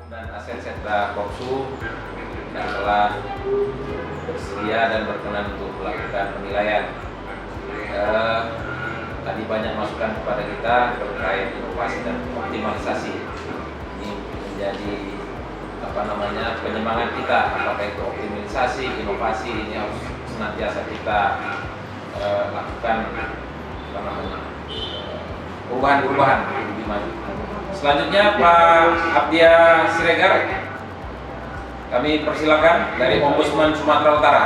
dan Aset Sekda Kopsu yang telah bersedia dan berkenan untuk melakukan penilaian. Tadi banyak masukan kepada kita terkait inovasi dan optimalisasi. Ini menjadi penyemangat kita, apakah itu optimalisasi, inovasi, ini harus senantiasa kita lakukan perubahan-perubahan lebih maju. Selanjutnya Pak Abdia Siregar, kami persilakan dari Ombudsman Sumatera Utara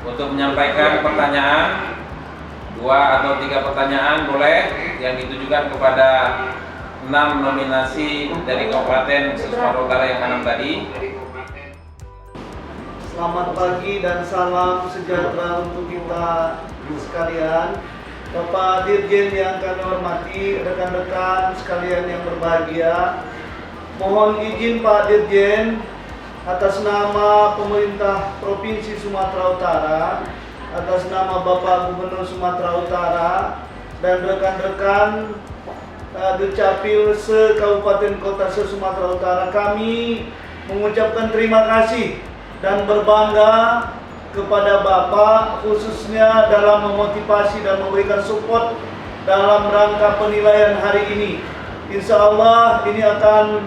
untuk menyampaikan pertanyaan, 2 atau 3 pertanyaan boleh, yang ditujukan kepada 6 nominasi dari Kabupaten Sumatera Utara yang 6 tadi. Selamat pagi dan salam sejahtera untuk kita sekalian. Bapak Dirjen yang kami hormati, rekan-rekan sekalian yang berbahagia, mohon izin Pak Dirjen atas nama pemerintah Provinsi Sumatera Utara, atas nama Bapak Gubernur Sumatera Utara dan rekan-rekan Dukcapil se-Kabupaten Kota se-Sumatera Utara, kami mengucapkan terima kasih dan berbangga kepada Bapak khususnya dalam memotivasi dan memberikan support dalam rangka penilaian hari ini. Insya Allah ini akan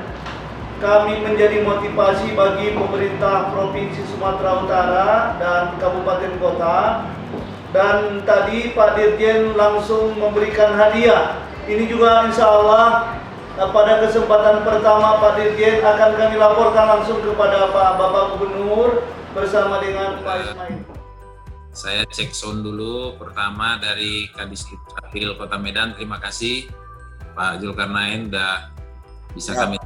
kami menjadi motivasi bagi pemerintah Provinsi Sumatera Utara dan Kabupaten Kota. Dan tadi Pak Dirjen langsung memberikan hadiah. Ini juga insya Allah pada kesempatan pertama Pak Dirjen akan kami laporkan langsung kepada Bapak Gubernur bersama dengan Pak Ismail. Saya cek sound dulu. Pertama dari Kadis Dukcapil Kota Medan, terima kasih Pak Zulkarnain sudah bisa kami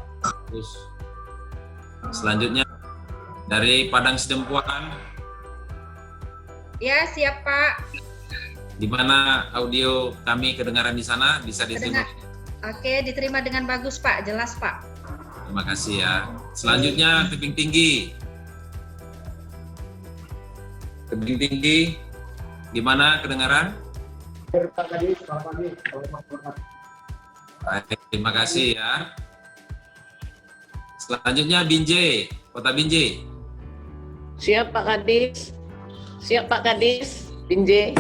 terus. Selanjutnya dari Padang Sidempuan. Ya, siap Pak. Di mana audio kami kedengaran di sana, bisa diterima? Oke, diterima dengan bagus Pak, jelas Pak. Terima kasih ya. Selanjutnya Tebing Tinggi. Tebing Tinggi, gimana kedengaran? Baik, terima kasih ya. Selanjutnya Binjai, Kota Binjai. Siap Pak Kadis. Siap Pak Kadis. Binjai.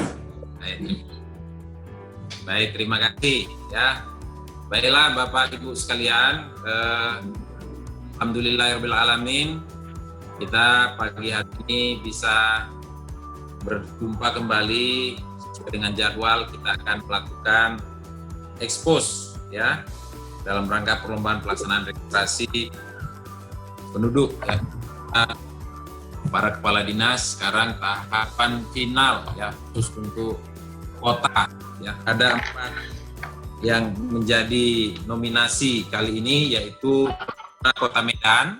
Baik, terima kasih ya. Baiklah Bapak Ibu sekalian, alhamdulillahirobbilalamin, kita pagi hari ini bisa berjumpa kembali sesuai dengan jadwal. Kita akan melakukan ekspos ya dalam rangka perlombaan pelaksanaan registrasi penduduk ya. Para kepala dinas sekarang tahapan final ya, khusus untuk kota ya. Ada 4 yang menjadi nominasi kali ini, yaitu Kota Medan,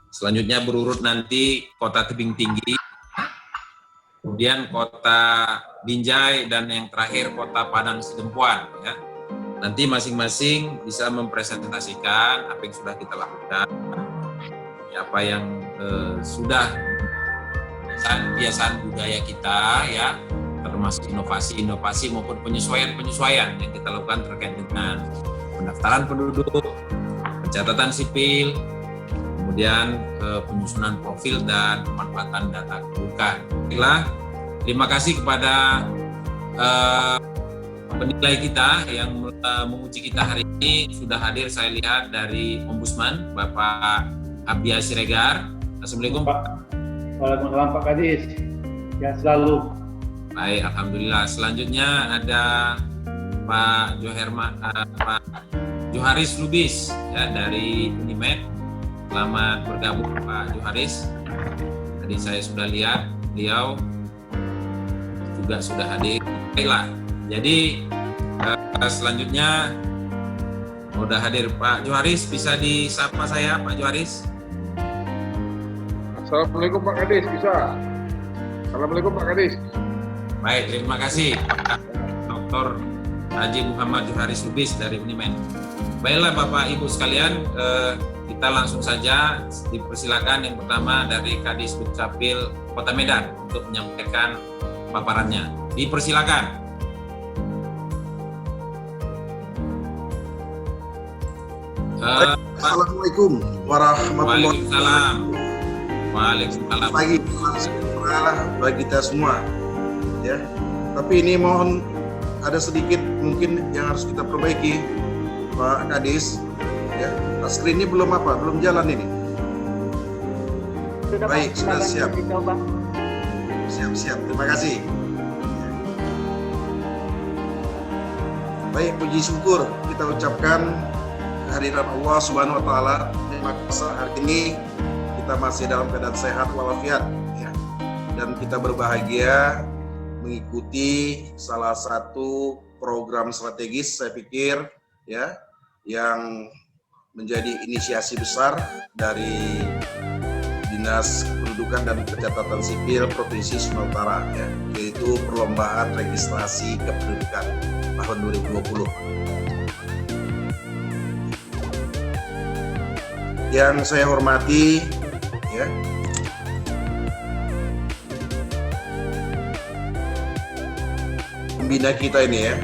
selanjutnya berurut nanti Kota Tebing Tinggi, kemudian Kota Binjai, dan yang terakhir Kota Padang Sidempuan ya. Nanti masing-masing bisa mempresentasikan apa yang sudah kita lakukan, ya, apa yang sudah kebiasaan budaya kita ya, termasuk inovasi maupun penyesuaian yang kita lakukan terkait dengan pendaftaran penduduk, pencatatan sipil, kemudian penyusunan profil dan pemanfaatan data kependudukan. Terima kasih kepada penilai kita yang menguji kita hari ini. Sudah hadir saya lihat dari Ombudsman Bapak Abdia Siregar. Assalamualaikum Pak. Waalaikumsalam Pak Kadis. Ya selalu. Baik, alhamdulillah. Selanjutnya ada Pak Joharis Lubis ya dari Unimed. Selamat bergabung Pak Joharis. Tadi saya sudah lihat beliau juga sudah hadir. Baiklah. Jadi selanjutnya sudah hadir Pak Joharis, bisa disapa saya Pak Joharis? Assalamualaikum Pak Kadis, bisa. Assalamualaikum Pak Kadis. Baik, terima kasih Pak Dr. Haji Muhammad Joharis Lubis dari Unimed. Baiklah Bapak Ibu sekalian, kita langsung saja dipersilakan yang pertama dari Kadis Dukcapil Kota Medan untuk menyampaikan paparannya. Dipersilakan. Pak. Assalamualaikum warahmatullahi Waalaikumsalam. Waalaikumsalam. pagi bagi kita semua ya. Tapi ini mohon ada sedikit mungkin yang harus kita perbaiki Pak Kadis ya. Screen-nya belum jalan ini. Sudah, Baik, Pak, sudah silakan siap. dicoba. Siap, terima kasih. Baik, puji syukur kita ucapkan kehadiran Allah Subhanahu wa taala. Terima kasih hari ini kita masih dalam keadaan sehat walafiat ya. Dan kita berbahagia mengikuti salah satu program strategis saya pikir ya yang menjadi inisiasi besar dari Dinas Kependudukan dan Pencatatan Sipil Provinsi Sumatera Utara ya, yaitu perlombaan registrasi kependudukan tahun 2020. Yang saya hormati ya, pembina kita ini ya,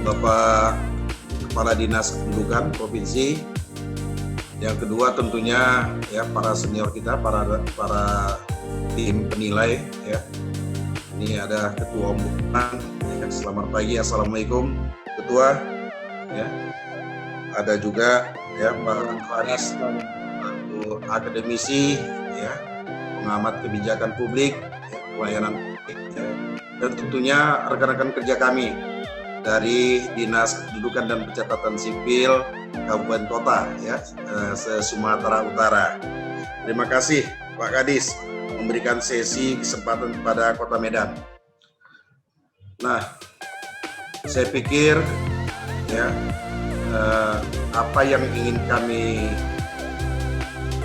Bapak Kepala Dinas Kependudukan Provinsi. Yang kedua tentunya ya para senior kita, para tim penilai ya. Ini ada Ketua Ombudsman. Ya, selamat pagi, assalamualaikum Ketua. Ya. Ada juga ya Pak Faris, akademisi ya, pengamat kebijakan publik, ya, pelayanan publik, ya. Dan tentunya rekan-rekan kerja kami dari Dinas Kependudukan dan Pencatatan Sipil Kabupaten Kota ya, se-Sumatera Utara. Terima kasih Pak Kadis memberikan sesi kesempatan kepada Kota Medan. Nah, saya pikir ya apa yang ingin kami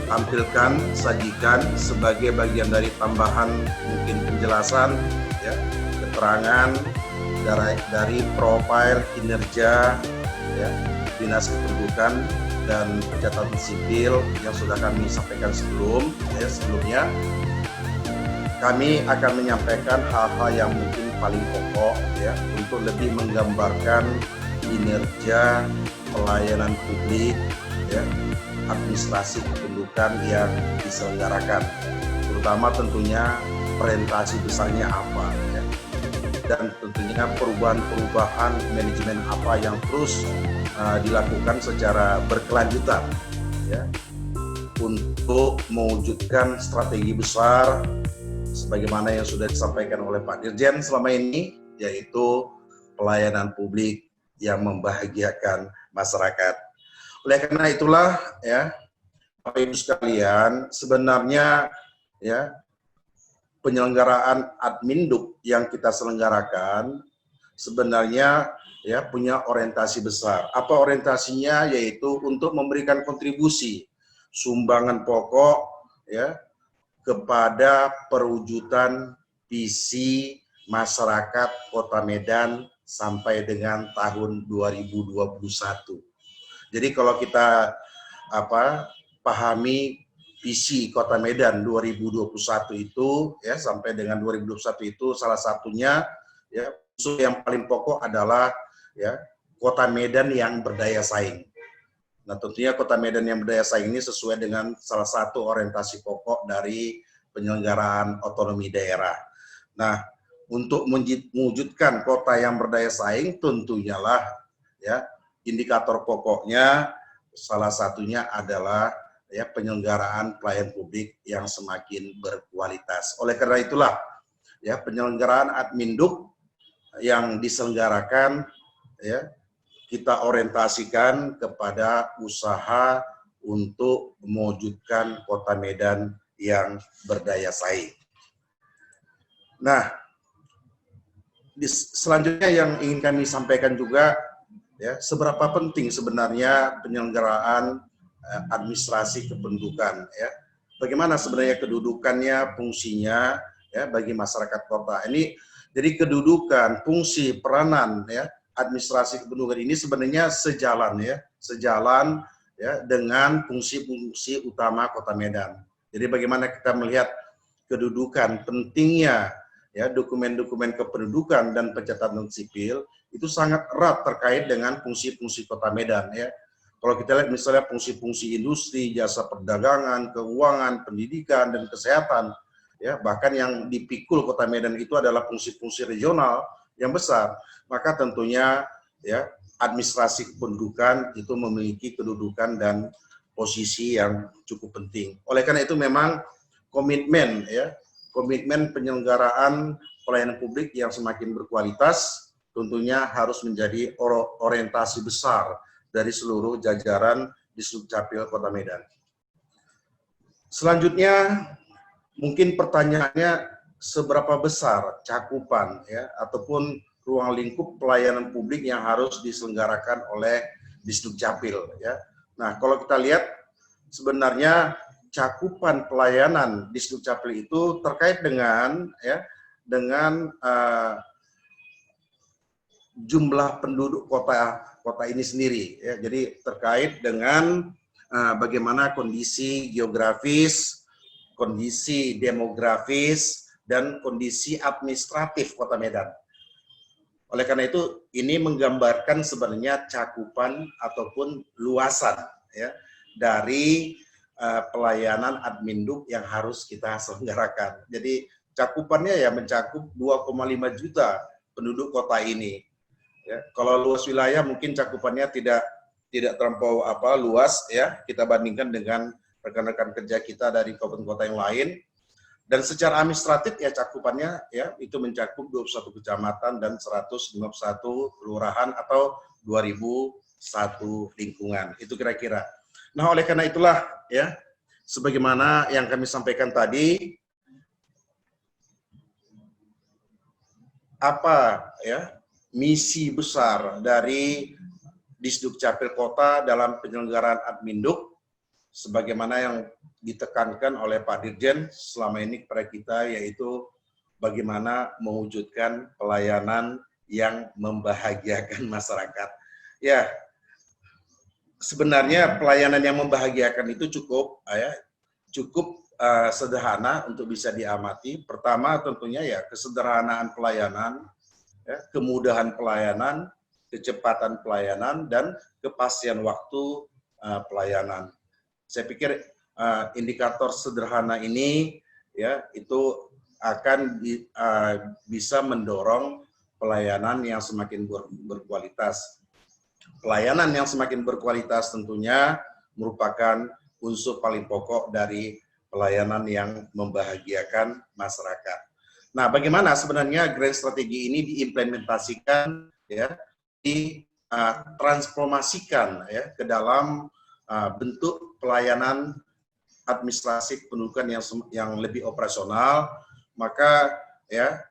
tampilkan, sajikan sebagai bagian dari tambahan mungkin penjelasan ya, keterangan dari profil kinerja ya Dinas Kependudukan dan Pencatatan Sipil yang sudah kami sampaikan sebelumnya. Kami akan menyampaikan hal-hal yang mungkin paling pokok ya untuk lebih menggambarkan kinerja pelayanan publik ya, administrasi kependudukan yang diselenggarakan, terutama tentunya orientasi besarnya apa ya, dan tentunya perubahan manajemen apa yang terus dilakukan secara berkelanjutan ya untuk mewujudkan strategi besar sebagaimana yang sudah disampaikan oleh Pak Dirjen selama ini, yaitu pelayanan publik yang membahagiakan masyarakat. Oleh karena itulah ya Bapak Ibu sekalian, sebenarnya ya penyelenggaraan Adminduk yang kita selenggarakan sebenarnya ya punya orientasi besar. Apa orientasinya? Yaitu untuk memberikan kontribusi sumbangan pokok ya kepada perwujudan visi masyarakat Kota Medan sampai dengan tahun 2021. Jadi kalau kita pahami visi Kota Medan 2021 itu ya sampai dengan 2021 itu salah satunya ya yang paling pokok adalah ya Kota Medan yang berdaya saing. Nah, tentunya Kota Medan yang berdaya saing ini sesuai dengan salah satu orientasi pokok dari penyelenggaraan otonomi daerah. Nah, untuk mewujudkan kota yang berdaya saing tentunya lah ya indikator pokoknya salah satunya adalah ya penyelenggaraan pelayanan publik yang semakin berkualitas. Oleh karena itulah ya penyelenggaraan Adminduk yang diselenggarakan ya kita orientasikan kepada usaha untuk mewujudkan Kota Medan yang berdaya saing. Nah, selanjutnya yang ingin kami sampaikan juga ya seberapa penting sebenarnya penyelenggaraan administrasi kependudukan ya. Bagaimana sebenarnya kedudukannya, fungsinya ya bagi masyarakat kota. Ini jadi kedudukan, fungsi, peranan ya administrasi kependudukan ini sebenarnya sejalan ya dengan fungsi-fungsi utama Kota Medan. Jadi bagaimana kita melihat kedudukan pentingnya ya dokumen-dokumen kependudukan dan pencatatan sipil itu sangat erat terkait dengan fungsi-fungsi Kota Medan ya. Kalau kita lihat misalnya fungsi-fungsi industri, jasa perdagangan, keuangan, pendidikan, dan kesehatan, ya bahkan yang dipikul Kota Medan itu adalah fungsi-fungsi regional yang besar, maka tentunya ya administrasi kependudukan itu memiliki kedudukan dan posisi yang cukup penting. Oleh karena itu memang komitmen penyelenggaraan pelayanan publik yang semakin berkualitas tentunya harus menjadi orientasi besar dari seluruh jajaran di Dukcapil Kota Medan. Selanjutnya, mungkin pertanyaannya seberapa besar cakupan ya ataupun ruang lingkup pelayanan publik yang harus diselenggarakan oleh Disdukcapil ya. Nah, kalau kita lihat sebenarnya cakupan pelayanan Disdukcapil itu terkait dengan jumlah penduduk kota ini sendiri ya. Jadi terkait dengan bagaimana kondisi geografis, kondisi demografis, dan kondisi administratif Kota Medan. Oleh karena itu ini menggambarkan sebenarnya cakupan ataupun luasan ya dari pelayanan adminduk yang harus kita selenggarakan. Jadi cakupannya ya mencakup 2,5 juta penduduk kota ini. Ya, kalau luas wilayah mungkin cakupannya tidak terlampau luas ya kita bandingkan dengan rekan-rekan kerja kita dari kabupaten kota yang lain. Dan secara administratif ya cakupannya ya itu mencakup 21 kecamatan dan 151 kelurahan atau 2001 lingkungan. Itu kira-kira. Nah, oleh karena itulah ya sebagaimana yang kami sampaikan tadi, apa ya misi besar dari Disdukcapil Kota dalam penyelenggaraan adminduk sebagaimana yang ditekankan oleh Pak Dirjen selama ini kepada kita, yaitu bagaimana mewujudkan pelayanan yang membahagiakan masyarakat. Ya, sebenarnya pelayanan yang membahagiakan itu cukup sederhana untuk bisa diamati. Pertama tentunya ya kesederhanaan pelayanan, ya, kemudahan pelayanan, kecepatan pelayanan, dan kepastian waktu pelayanan. Saya pikir indikator sederhana ini ya itu akan bisa mendorong pelayanan yang semakin berkualitas. Pelayanan yang semakin berkualitas tentunya merupakan unsur paling pokok dari pelayanan yang membahagiakan masyarakat. Nah, bagaimana sebenarnya grand strategi ini diimplementasikan ya, ditransformasikan ya ke dalam bentuk pelayanan administrasi kependudukan yang lebih operasional, maka ya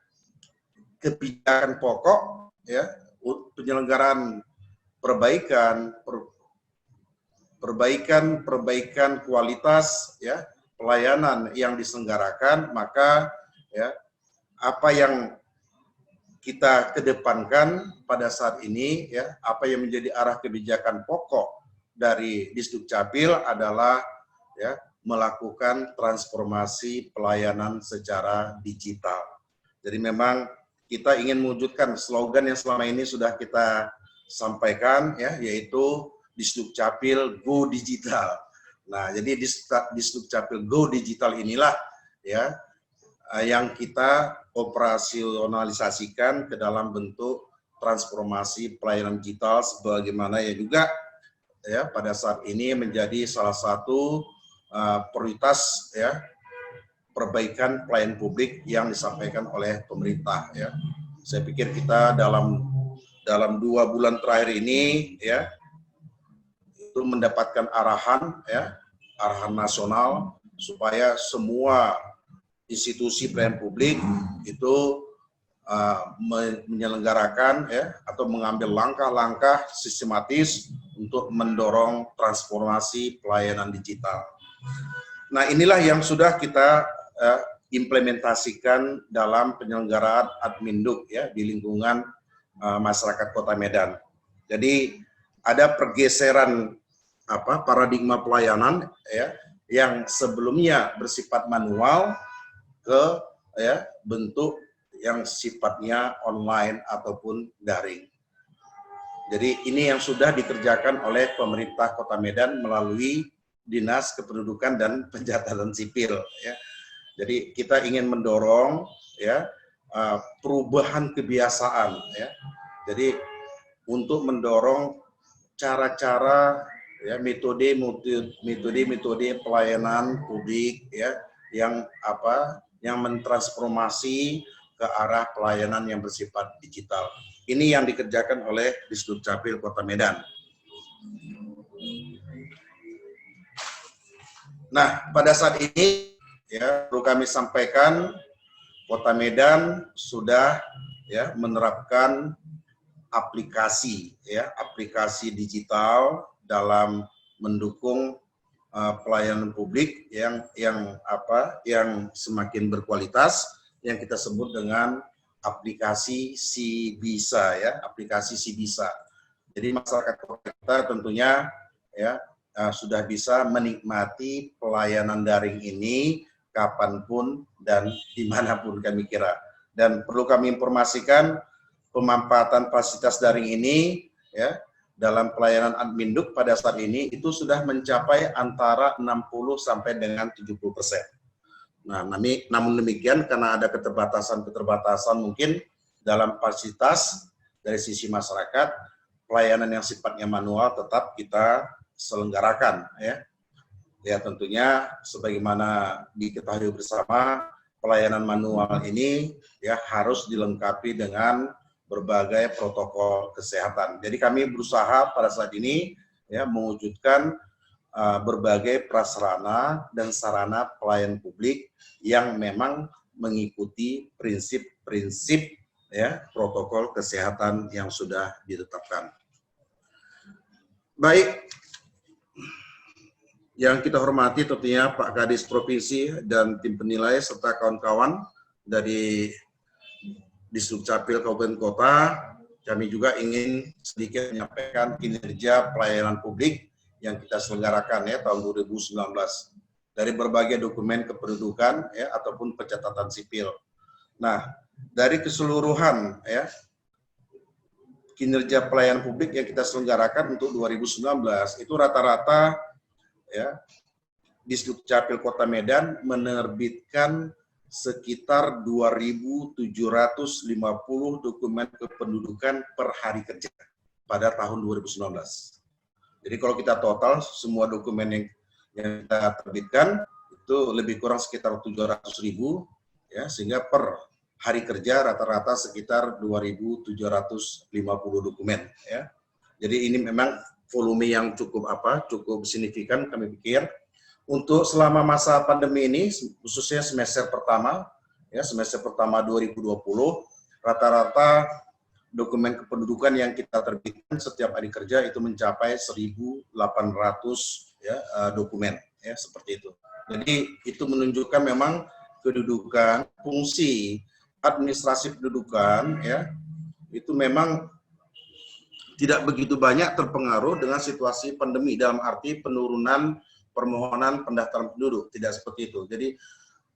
kebijakan pokok ya penyelenggaraan perbaikan kualitas ya pelayanan yang diselenggarakan, maka ya apa yang kita kedepankan pada saat ini ya apa yang menjadi arah kebijakan pokok dari Disdukcapil adalah ya melakukan transformasi pelayanan secara digital. Jadi memang kita ingin mewujudkan slogan yang selama ini sudah kita sampaikan ya, yaitu Disdukcapil Go Digital. Nah, jadi Disdukcapil Go Digital inilah ya yang kita operasionalisasikan ke dalam bentuk transformasi pelayanan digital sebagaimana ya juga ya pada saat ini menjadi salah satu prioritas ya perbaikan pelayanan publik yang disampaikan oleh pemerintah ya. Saya pikir kita dalam 2 bulan terakhir ini ya itu mendapatkan arahan nasional supaya semua institusi pelayanan publik itu menyelenggarakan ya atau mengambil langkah-langkah sistematis untuk mendorong transformasi pelayanan digital. Nah, inilah yang sudah kita implementasikan dalam penyelenggaraan adminduk ya di lingkungan masyarakat Kota Medan. Jadi ada pergeseran paradigma pelayanan ya yang sebelumnya bersifat manual ke ya bentuk yang sifatnya online ataupun daring. Jadi ini yang sudah dikerjakan oleh pemerintah Kota Medan melalui Dinas Kependudukan dan Pencatatan Sipil. Ya. Jadi kita ingin mendorong ya perubahan kebiasaan. Ya. Jadi untuk mendorong cara-cara ya metode pelayanan publik ya yang mentransformasi ke arah pelayanan yang bersifat digital. Ini yang dikerjakan oleh Disdukcapil Kota Medan. Nah, pada saat ini ya perlu kami sampaikan Kota Medan sudah ya menerapkan aplikasi digital dalam mendukung pelayanan publik yang semakin berkualitas yang kita sebut dengan aplikasi Si-Bisa ya, aplikasi Si-Bisa. Jadi masyarakat kita tentunya ya sudah bisa menikmati pelayanan daring ini kapanpun dan dimanapun kami kira. Dan perlu kami informasikan pemanfaatan fasilitas daring ini ya dalam pelayanan Adminduk pada saat ini itu sudah mencapai antara 60 sampai dengan 70%. Nah, namun demikian karena ada keterbatasan mungkin dalam fasilitas dari sisi masyarakat, pelayanan yang sifatnya manual tetap kita selenggarakan ya. Ya tentunya sebagaimana diketahui bersama pelayanan manual ini ya harus dilengkapi dengan berbagai protokol kesehatan. Jadi kami berusaha pada saat ini ya mewujudkan berbagai prasarana dan sarana pelayanan publik yang memang mengikuti prinsip-prinsip ya protokol kesehatan yang sudah ditetapkan. Baik, yang kita hormati tentunya Pak Kadis Provinsi dan tim penilai serta kawan-kawan dari Disdukcapil Kabupaten Kota, kami juga ingin sedikit menyampaikan kinerja pelayanan publik yang kita selenggarakan ya tahun 2019 dari berbagai dokumen kependudukan ya ataupun pencatatan sipil. Nah, dari keseluruhan ya kinerja pelayanan publik yang kita selenggarakan untuk 2019 itu rata-rata ya Disdukcapil Kota Medan menerbitkan sekitar 2.750 dokumen kependudukan per hari kerja pada tahun 2019. Jadi kalau kita total semua dokumen yang kita terbitkan itu lebih kurang sekitar 700.000 ya sehingga per hari kerja rata-rata sekitar 2.750 dokumen ya. Jadi ini memang volume yang cukup signifikan kami pikir. Untuk selama masa pandemi ini khususnya semester pertama 2020 rata-rata dokumen kependudukan yang kita terbitkan setiap hari kerja itu mencapai 1.800 ya, dokumen ya seperti itu. Jadi itu menunjukkan memang kedudukan fungsi administrasi kedudukan ya itu memang tidak begitu banyak terpengaruh dengan situasi pandemi dalam arti penurunan permohonan pendaftaran penduduk, tidak seperti itu. Jadi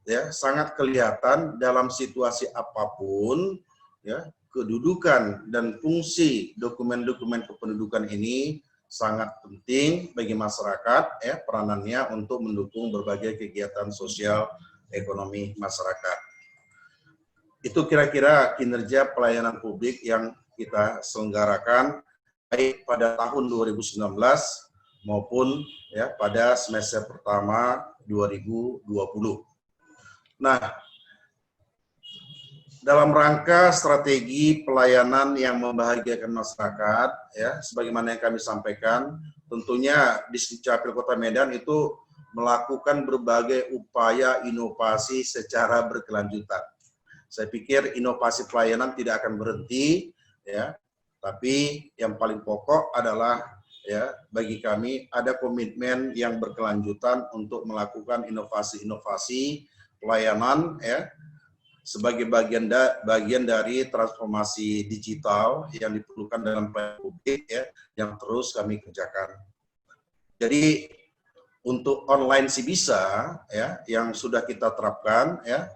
ya sangat kelihatan dalam situasi apapun ya kedudukan dan fungsi dokumen-dokumen kependudukan ini sangat penting bagi masyarakat ya peranannya untuk mendukung berbagai kegiatan sosial ekonomi masyarakat. Itu kira-kira kinerja pelayanan publik yang kita selenggarakan baik pada tahun 2019 maupun ya pada semester pertama 2020. Nah, dalam rangka strategi pelayanan yang membahagiakan masyarakat, ya, sebagaimana yang kami sampaikan, tentunya Disdukcapil Kota Medan itu melakukan berbagai upaya inovasi secara berkelanjutan. Saya pikir inovasi pelayanan tidak akan berhenti, ya, tapi yang paling pokok adalah, ya, bagi kami ada komitmen yang berkelanjutan untuk melakukan inovasi-inovasi pelayanan, ya, sebagai bagian dari transformasi digital yang diperlukan dalam pelayanan publik ya, yang terus kami kerjakan. Jadi untuk online Si-Bisa ya, yang sudah kita terapkan ya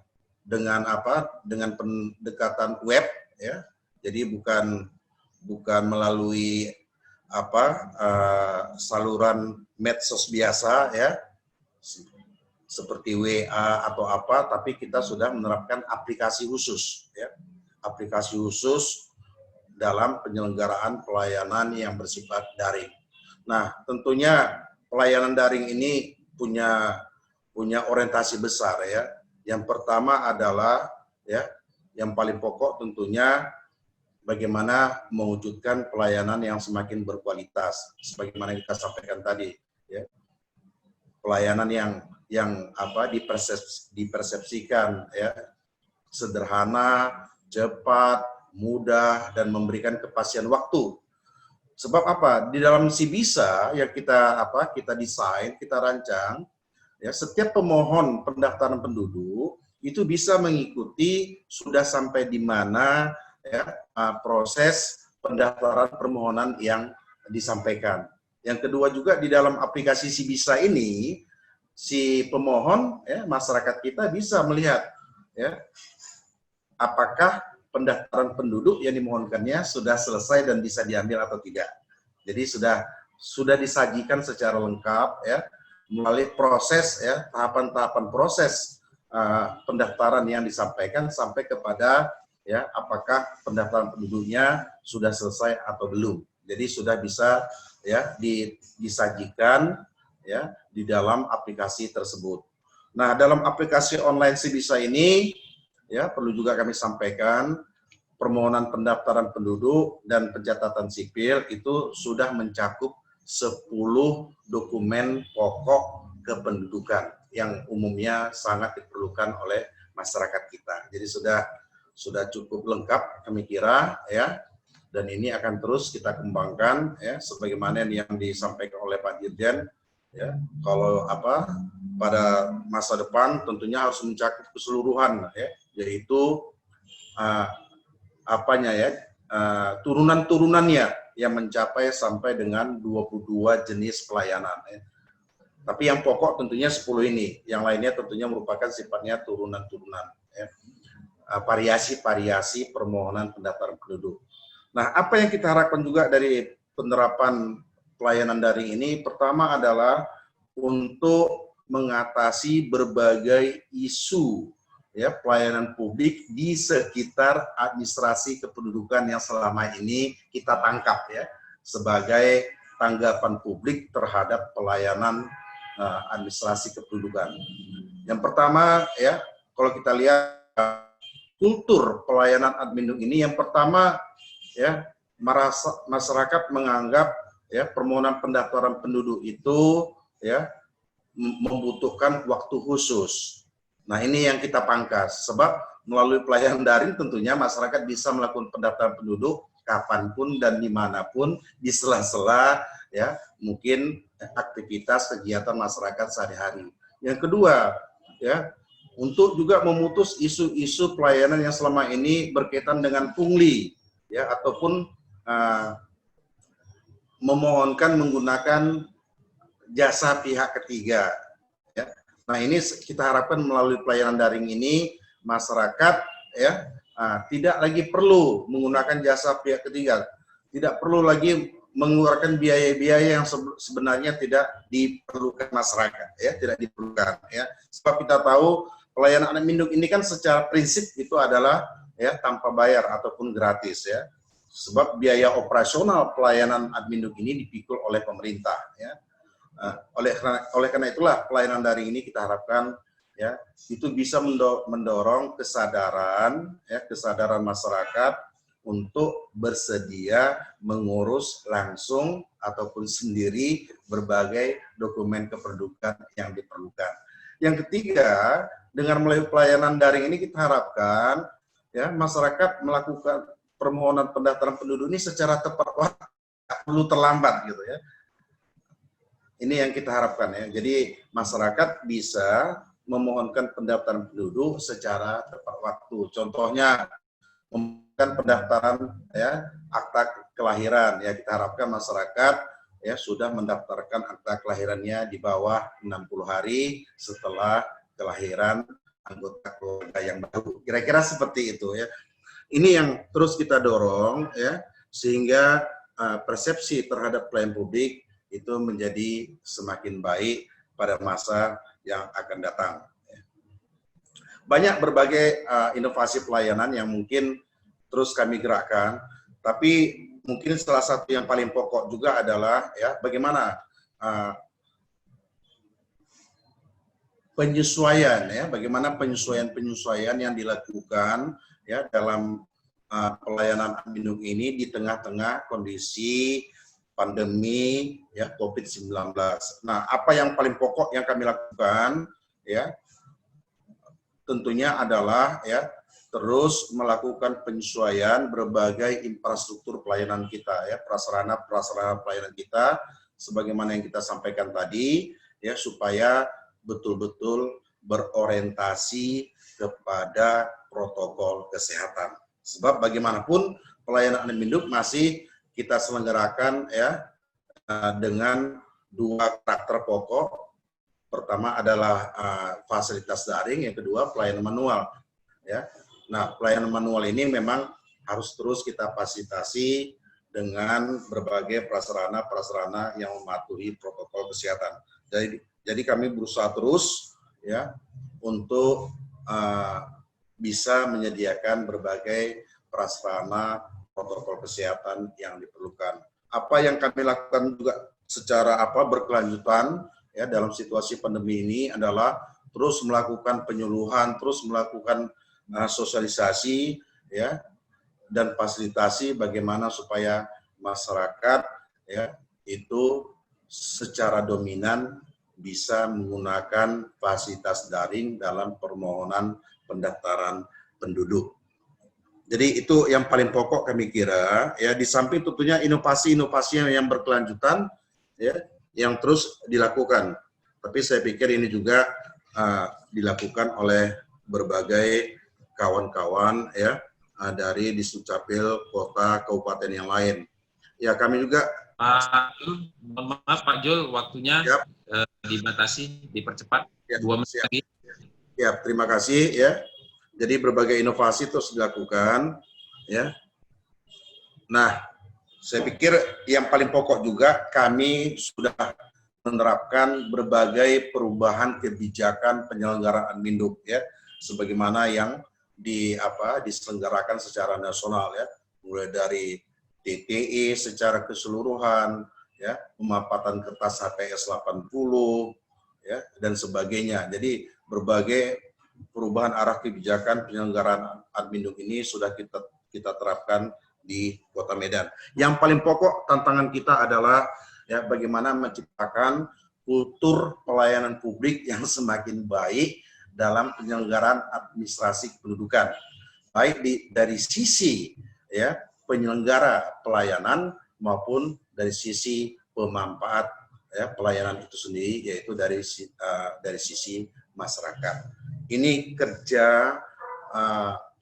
dengan apa? Dengan pendekatan web ya. Jadi bukan bukan melalui saluran medsos biasa ya, seperti WA atau apa, tapi kita sudah menerapkan aplikasi khusus ya, aplikasi khusus dalam penyelenggaraan pelayanan yang bersifat daring. Nah, tentunya pelayanan daring ini punya orientasi besar ya. Yang pertama adalah ya, yang paling pokok tentunya bagaimana mewujudkan pelayanan yang semakin berkualitas, sebagaimana kita sampaikan tadi ya. Pelayanan yang dipersepsikan ya, sederhana, cepat, mudah, dan memberikan kepastian waktu. Sebab apa? Di dalam Sibisa yang kita desain, kita rancang, ya, setiap pemohon pendaftaran penduduk itu bisa mengikuti sudah sampai di mana ya, proses pendaftaran permohonan yang disampaikan. Yang kedua juga di dalam aplikasi Sibisa ini, si pemohon, ya, masyarakat kita bisa melihat ya, apakah pendaftaran penduduk yang dimohonkannya sudah selesai dan bisa diambil atau tidak. Jadi sudah disajikan secara lengkap ya, melalui proses ya, tahapan-tahapan proses pendaftaran yang disampaikan sampai kepada ya, apakah pendaftaran penduduknya sudah selesai atau belum. Jadi sudah bisa ya disajikan ya di dalam aplikasi tersebut. Nah, dalam aplikasi online Sibisa ini ya, perlu juga kami sampaikan, permohonan pendaftaran penduduk dan pencatatan sipil itu sudah mencakup 10 dokumen pokok kependudukan yang umumnya sangat diperlukan oleh masyarakat kita. Jadi sudah cukup lengkap kami kira ya, dan ini akan terus kita kembangkan ya, sebagaimana yang disampaikan oleh Pak Dirjen ya. Kalau pada masa depan tentunya harus mencakup keseluruhan ya, yaitu turunan-turunannya yang mencapai sampai dengan 22 jenis pelayanan ya. Tapi yang pokok tentunya 10 ini, yang lainnya tentunya merupakan sifatnya turunan-turunan ya. Variasi-variasi permohonan pendaftaran penduduk. Nah, apa yang kita harapkan juga dari penerapan pelayanan daring ini, pertama adalah untuk mengatasi berbagai isu ya, pelayanan publik di sekitar administrasi kependudukan yang selama ini kita tangkap ya, sebagai tanggapan publik terhadap pelayanan administrasi kependudukan. Yang pertama ya, kalau kita lihat kultur pelayanan admin ini, yang pertama ya, masyarakat menganggap ya, permohonan pendaftaran penduduk itu ya membutuhkan waktu khusus. Nah, ini yang kita pangkas, sebab melalui pelayanan daring tentunya masyarakat bisa melakukan pendaftaran penduduk kapanpun dan dimanapun, di sela-sela ya mungkin aktivitas kegiatan masyarakat sehari-hari. Yang kedua ya, untuk juga memutus isu-isu pelayanan yang selama ini berkaitan dengan pungli ya, ataupun memohonkan menggunakan jasa pihak ketiga ya. Nah, ini kita harapkan melalui pelayanan daring ini masyarakat ya tidak lagi perlu menggunakan jasa pihak ketiga, tidak perlu lagi mengeluarkan biaya-biaya yang sebenarnya tidak diperlukan masyarakat ya, tidak diperlukan ya. Sebab kita tahu pelayanan admin ini kan secara prinsip itu adalah ya tanpa bayar ataupun gratis ya. Sebab biaya operasional pelayanan admin ini dipikul oleh pemerintah ya. Oleh karena itulah pelayanan daring ini kita harapkan ya itu bisa mendorong kesadaran masyarakat untuk bersedia mengurus langsung ataupun sendiri berbagai dokumen kependudukan yang diperlukan. Yang ketiga, dengan melalui pelayanan daring ini kita harapkan ya masyarakat melakukan permohonan pendaftaran penduduk ini secara tepat waktu, tidak perlu terlambat gitu ya. Ini yang kita harapkan ya. Jadi masyarakat bisa memohonkan pendaftaran penduduk secara tepat waktu. Contohnya memohonkan pendaftaran ya akta kelahiran ya, kita harapkan masyarakat ya sudah mendaftarkan akta kelahirannya di bawah 60 hari setelah kelahiran anggota keluarga yang baru. Kira-kira seperti itu ya. Ini yang terus kita dorong ya, sehingga persepsi terhadap pelayanan publik itu menjadi semakin baik pada masa yang akan datang. Banyak berbagai inovasi pelayanan yang mungkin terus kami gerakkan, tapi mungkin salah satu yang paling pokok juga adalah ya bagaimana penyesuaian ya, bagaimana penyesuaian yang dilakukan ya dalam pelayanan Adminuk ini di tengah-tengah kondisi pandemi ya COVID-19. Nah, apa yang paling pokok yang kami lakukan ya tentunya adalah ya terus melakukan penyesuaian berbagai infrastruktur pelayanan kita ya, prasarana pelayanan kita sebagaimana yang kita sampaikan tadi ya, supaya betul-betul berorientasi kepada protokol kesehatan. Sebab bagaimanapun pelayanan Adminuk masih kita selenggarakan ya dengan dua karakter pokok. Pertama adalah fasilitas daring, yang kedua pelayanan manual ya. Nah, pelayanan manual ini memang harus terus kita fasilitasi dengan berbagai prasarana yang mematuhi protokol kesehatan. Jadi kami berusaha terus ya untuk bisa menyediakan berbagai prasarana protokol kesehatan yang diperlukan. Apa yang kami lakukan juga secara berkelanjutan ya dalam situasi pandemi ini adalah terus melakukan penyuluhan, terus melakukan sosialisasi ya dan fasilitasi bagaimana supaya masyarakat ya itu secara dominan bisa menggunakan fasilitas daring dalam permohonan pendaftaran penduduk. Jadi itu yang paling pokok kami kira ya, di samping tentunya inovasi-inovasi yang berkelanjutan ya yang terus dilakukan. Tapi saya pikir ini juga dilakukan oleh berbagai kawan-kawan ya dari Disdukcapil kota kabupaten yang lain. Ya kami juga mohon maaf Pak Jul, waktunya dibatasi, dipercepat 2 menit lagi. Ya, terima kasih ya. Jadi berbagai inovasi terus dilakukan ya. Nah, saya pikir yang paling pokok juga kami sudah menerapkan berbagai perubahan kebijakan penyelenggaraan Adminuk ya, sebagaimana yang diselenggarakan secara nasional ya, mulai dari TTE secara keseluruhan ya, pemampatan kertas HPS 80 ya dan sebagainya. Jadi berbagai perubahan arah kebijakan penyelenggaraan Adminuk ini sudah kita terapkan di Kota Medan. Yang paling pokok tantangan kita adalah ya bagaimana menciptakan kultur pelayanan publik yang semakin baik dalam penyelenggaraan administrasi kependudukan, baik dari sisi ya penyelenggara pelayanan maupun dari sisi pemanfaat ya pelayanan itu sendiri, yaitu dari sisi masyarakat. Ini kerja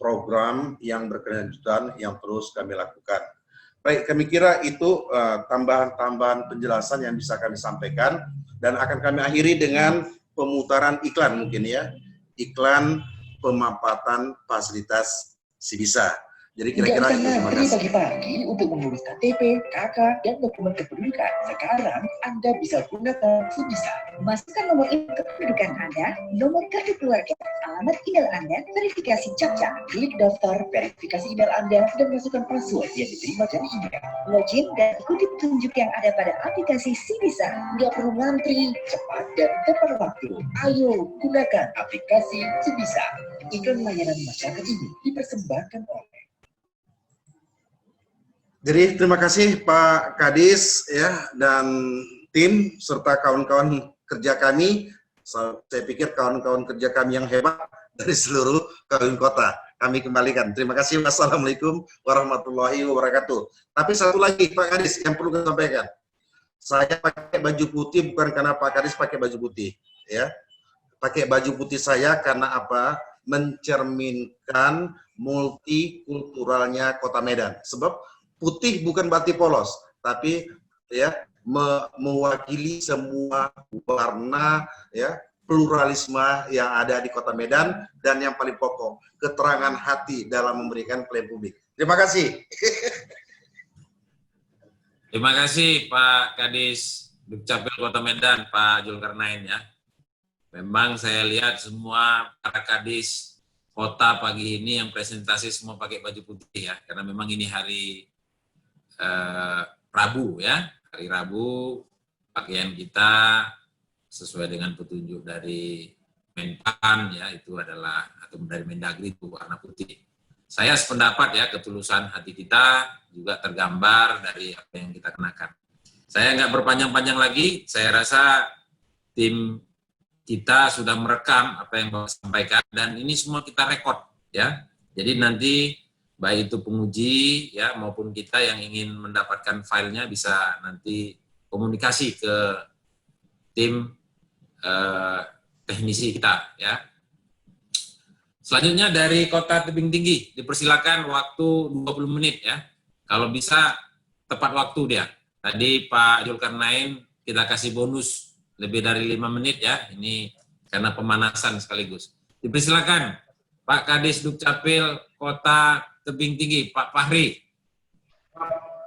program yang berkelanjutan yang terus kami lakukan. Baik, kami kira itu tambahan-tambahan penjelasan yang bisa kami sampaikan, dan akan kami akhiri dengan pemutaran iklan mungkin ya, iklan pemanfaatan fasilitas Sibisa. Jadi kira-kira itu. Terima kasih. Pagi-pagi untuk mengurus KTP, KK, dan dokumen kependudukan. Sekarang Anda bisa gunakan Sibisa. Masukkan nomor induk kependudukan Anda, nomor kartu keluarga, alamat email Anda, verifikasi captcha. Klik daftar, verifikasi email Anda, dan masukkan password yang diterima dari email. Login dan ikuti petunjuk yang ada pada aplikasi Sibisa. Nggak perlu ngantri, cepat dan tepat waktu. Ayo, gunakan aplikasi Sibisa. Iklan layanan masyarakat ini dipersembahkan oleh. Jadi terima kasih Pak Kadis ya dan tim serta kawan-kawan kerja kami. Saya pikir kawan-kawan kerja kami yang hebat dari seluruh kabupaten kota. Kami kembalikan. Terima kasih. Wassalamualaikum warahmatullahi wabarakatuh. Tapi satu lagi Pak Kadis yang perlu saya sampaikan. Saya pakai baju putih bukan karena Pak Kadis pakai baju putih ya. Pakai baju putih saya karena apa? Mencerminkan multikulturalnya Kota Medan. Sebab putih bukan berarti polos, tapi ya mewakili semua warna ya pluralisme yang ada di Kota Medan, dan yang paling pokok keterangan hati dalam memberikan pelayanan publik. Terima kasih. Terima kasih Pak Kadis Dukcapil Kota Medan, Pak Zulkarnain ya. Memang saya lihat semua para kadis kota pagi ini yang presentasi semua pakai baju putih ya, karena memang ini hari Rabu ya, hari Rabu pakaian kita sesuai dengan petunjuk dari Menpan ya, itu adalah atau dari Mendagri itu warna putih. Saya sependapat ya, ketulusan hati kita juga tergambar dari apa yang kita kenakan. Saya nggak berpanjang-panjang lagi, saya rasa tim kita sudah merekam apa yang Bapak sampaikan dan ini semua kita rekod ya. Jadi nanti baik itu penguji ya maupun kita yang ingin mendapatkan filenya bisa nanti komunikasi ke tim teknisi kita ya. Selanjutnya dari Kota Tebing Tinggi dipersilakan waktu 20 menit ya. Kalau bisa tepat waktu dia. Tadi Pak Zulkarnain kita kasih bonus lebih dari 5 menit ya, ini karena pemanasan sekaligus. Dipersilakan Pak Kadis Dukcapil Kota Tebing Tinggi, Pak Fahri.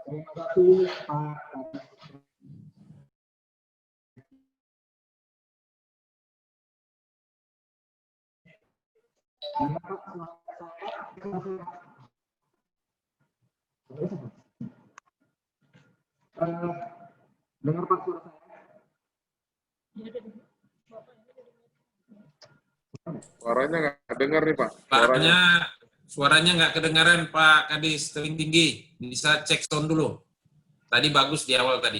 Terima kasih Pak. Dengar Pak suara saya? Suaranya nggak dengar nih Pak. Suaranya nggak kedengaran Pak Kadis Tebing Tinggi. Bisa cek sound dulu. Tadi bagus di awal tadi.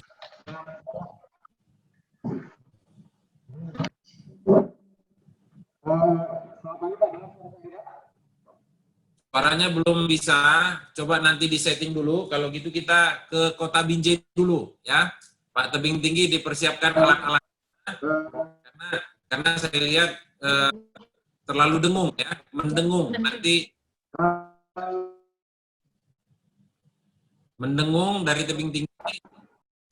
Suaranya belum bisa. Coba nanti disetting dulu. Kalau gitu kita ke Kota Binjai dulu ya. Pak Tebing Tinggi dipersiapkan alat-alat. Karena saya lihat terlalu dengung ya, mendengung nanti mendengung dari Tebing Tinggi.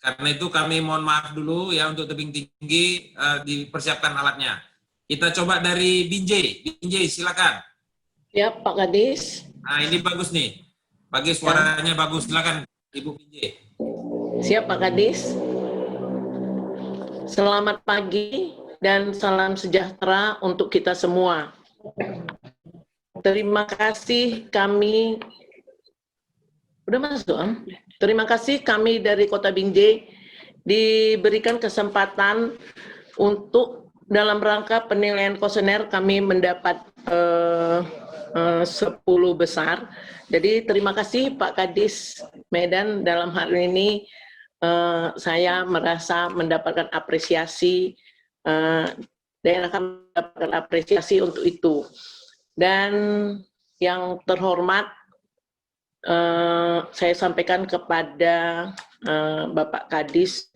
Karena itu kami mohon maaf dulu ya untuk Tebing Tinggi dipersiapkan alatnya. Kita coba dari Binjai. Binjai silakan. Ya Pak Kadis. Nah ini bagus nih. Bagi suaranya bagus, silakan Ibu Binjai. Siap Pak Kadis. Selamat pagi dan salam sejahtera untuk kita semua. Terima kasih kami Terima kasih kami dari Kota Binjai diberikan kesempatan untuk dalam rangka penilaian kuesioner kami mendapat 10 besar. Jadi terima kasih Pak Kadis Medan, dalam hal ini saya merasa mendapatkan apresiasi, daerah akan mendapatkan apresiasi untuk itu. Dan yang terhormat, saya sampaikan kepada Bapak Kadis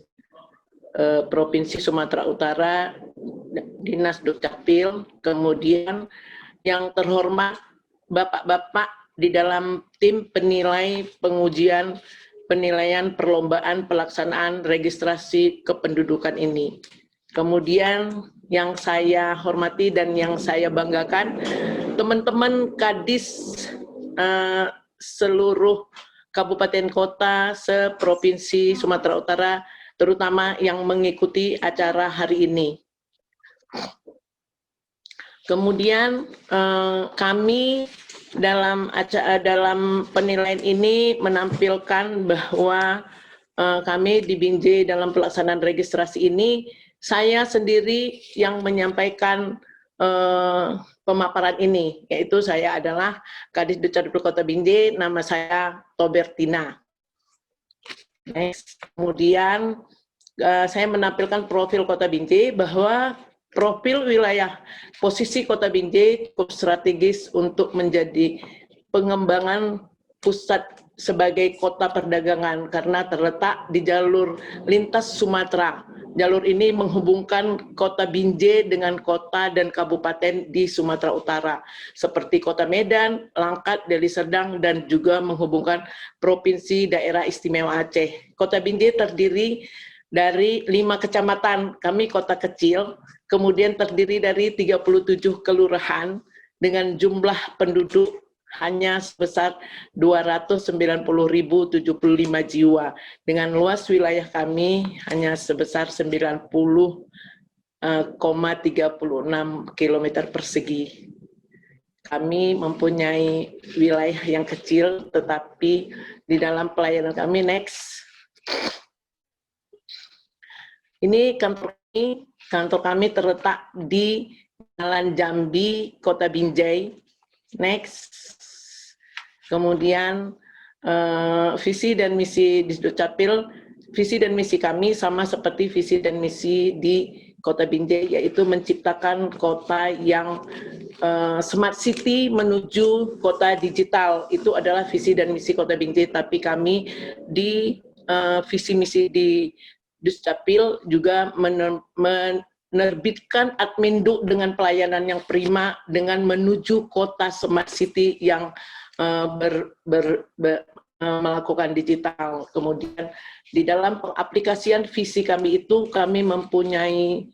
Provinsi Sumatera Utara, Dinas Dukcapil, kemudian yang terhormat Bapak-Bapak di dalam tim penilai penilaian perlombaan pelaksanaan registrasi kependudukan ini. Kemudian yang saya hormati dan yang saya banggakan, teman-teman Kadis seluruh kabupaten kota seprovinsi Sumatera Utara, terutama yang mengikuti acara hari ini. Kemudian kami dalam penilaian ini menampilkan bahwa kami di Binjai dalam pelaksanaan registrasi ini, saya sendiri yang menyampaikan pemaparan ini, yaitu saya adalah Kadis Dukcapil Kota Binjai, nama saya Tobertina. Next. Kemudian saya menampilkan profil Kota Binjai, bahwa profil wilayah posisi Kota Binjai cukup strategis untuk menjadi pengembangan pusat sebagai kota perdagangan karena terletak di jalur lintas Sumatera. Jalur ini menghubungkan Kota Binjai dengan kota dan kabupaten di Sumatera Utara seperti Kota Medan, Langkat, Deli Serdang, dan juga menghubungkan Provinsi Daerah Istimewa Aceh. Kota Binjai terdiri dari 5 kecamatan, kami kota kecil, kemudian terdiri dari 37 kelurahan dengan jumlah penduduk hanya sebesar 290.075 jiwa. Dengan luas wilayah kami hanya sebesar 90,36 km persegi. Kami mempunyai wilayah yang kecil, tetapi di dalam pelayanan kami, next. Ini kantor kami terletak di Jalan Jambi, Kota Binjai. Next. Kemudian visi dan misi di Dukcapil, visi dan misi kami sama seperti visi dan misi di Kota Binjai, yaitu menciptakan kota yang smart city menuju kota digital. Itu adalah visi dan misi Kota Binjai, tapi kami di visi misi di Dukcapil juga menerbitkan Adminduk dengan pelayanan yang prima dengan menuju kota smart city yang melakukan digital. Kemudian di dalam pengaplikasian visi kami itu, kami mempunyai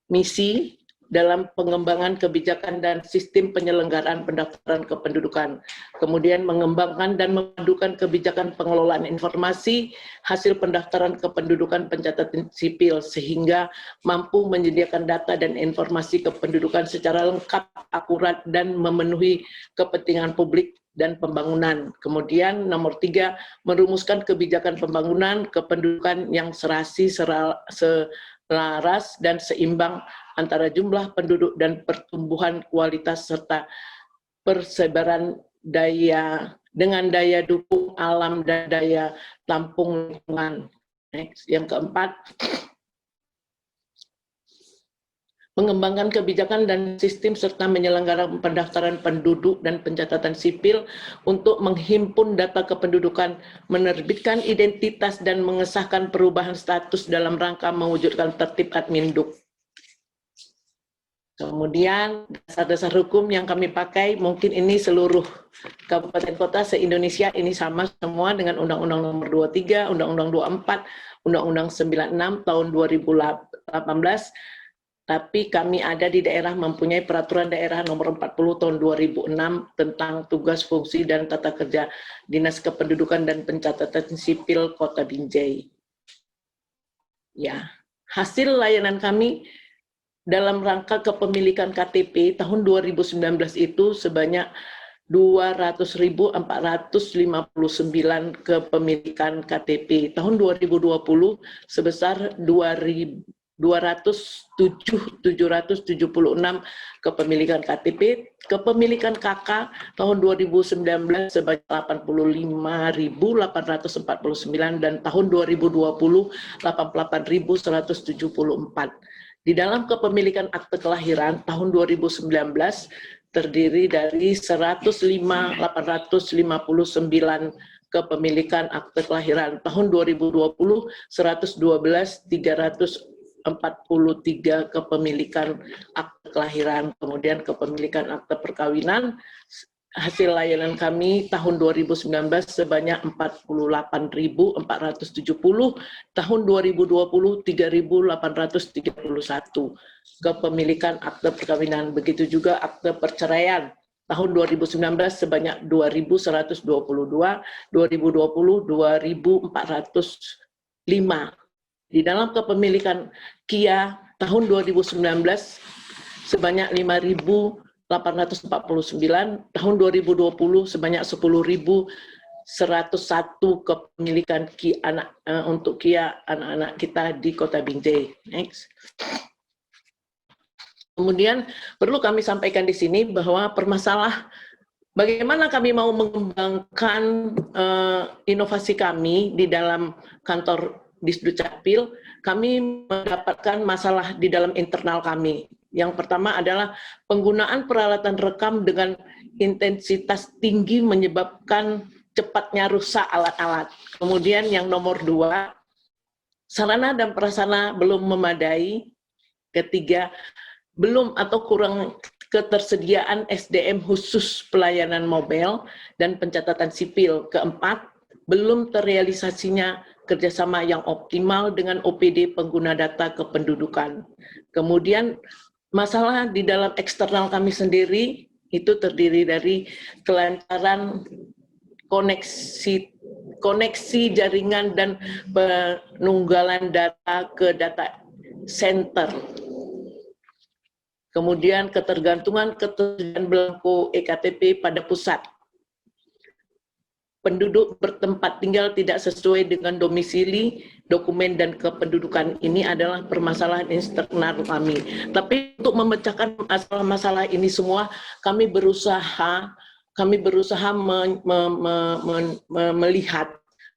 misi dalam pengembangan kebijakan dan sistem penyelenggaraan pendaftaran kependudukan. Kemudian mengembangkan dan memadukan kebijakan pengelolaan informasi hasil pendaftaran kependudukan pencatatan sipil sehingga mampu menyediakan data dan informasi kependudukan secara lengkap, akurat, dan memenuhi kepentingan publik dan pembangunan. Kemudian nomor 3, merumuskan kebijakan pembangunan kependudukan yang serasi, selaras, dan seimbang antara jumlah penduduk dan pertumbuhan kualitas serta persebaran daya dengan daya dukung alam dan daya tampung lingkungan. Next. Yang keempat, mengembangkan kebijakan dan sistem serta menyelenggarakan pendaftaran penduduk dan pencatatan sipil untuk menghimpun data kependudukan, menerbitkan identitas dan mengesahkan perubahan status dalam rangka mewujudkan tertib Adminduk. Kemudian dasar-dasar hukum yang kami pakai, mungkin ini seluruh kabupaten kota se-Indonesia ini sama semua dengan Undang-Undang Nomor 23, Undang-Undang 24, Undang-Undang 96 tahun 2018, tapi kami ada di daerah mempunyai Peraturan Daerah Nomor 40 tahun 2006 tentang tugas, fungsi, dan tata kerja Dinas Kependudukan dan Pencatatan Sipil Kota Binjai. Ya, hasil layanan kami dalam rangka kepemilikan KTP tahun 2019 itu sebanyak 200.459 kepemilikan KTP. Tahun 2020 sebesar 207.776 kepemilikan KTP, kepemilikan KK tahun 2019 sebanyak 85.849 dan tahun 2020 88.174. Di dalam kepemilikan akte kelahiran tahun 2019 terdiri dari 105.859 kepemilikan akte kelahiran. Tahun 2020 112.343 kepemilikan akte kelahiran. Kemudian kepemilikan akte perkawinan, hasil layanan kami tahun 2019 sebanyak 48.470, tahun 2020 3.831 kepemilikan akte perkawinan. Begitu juga akte perceraian. Tahun 2019 sebanyak 2.122, 2020 2.405. Di dalam kepemilikan Kia tahun 2019 sebanyak 5.849, tahun 2020 sebanyak 10.101 kepemilikan Kia untuk Kia anak-anak kita di Kota Binjai. Next. Kemudian perlu kami sampaikan di sini bahwa bagaimana kami mau mengembangkan inovasi kami di dalam kantor Disdukcapil, kami mendapatkan masalah di dalam internal kami. Yang pertama adalah penggunaan peralatan rekam dengan intensitas tinggi menyebabkan cepatnya rusak alat-alat. Kemudian yang nomor 2, sarana dan prasarana belum memadai. Ketiga, belum atau kurang ketersediaan SDM khusus pelayanan mobile dan pencatatan sipil. Keempat, belum terrealisasinya kerjasama yang optimal dengan OPD pengguna data kependudukan. Kemudian masalah di dalam eksternal kami sendiri, itu terdiri dari kelancaran koneksi jaringan dan penunggalan data ke data center. Kemudian ketergantungan belangko EKTP pada pusat. Penduduk bertempat tinggal tidak sesuai dengan domisili, dokumen, dan kependudukan ini adalah permasalahan internal kami. Tapi untuk memecahkan masalah-masalah ini semua, kami berusaha melihat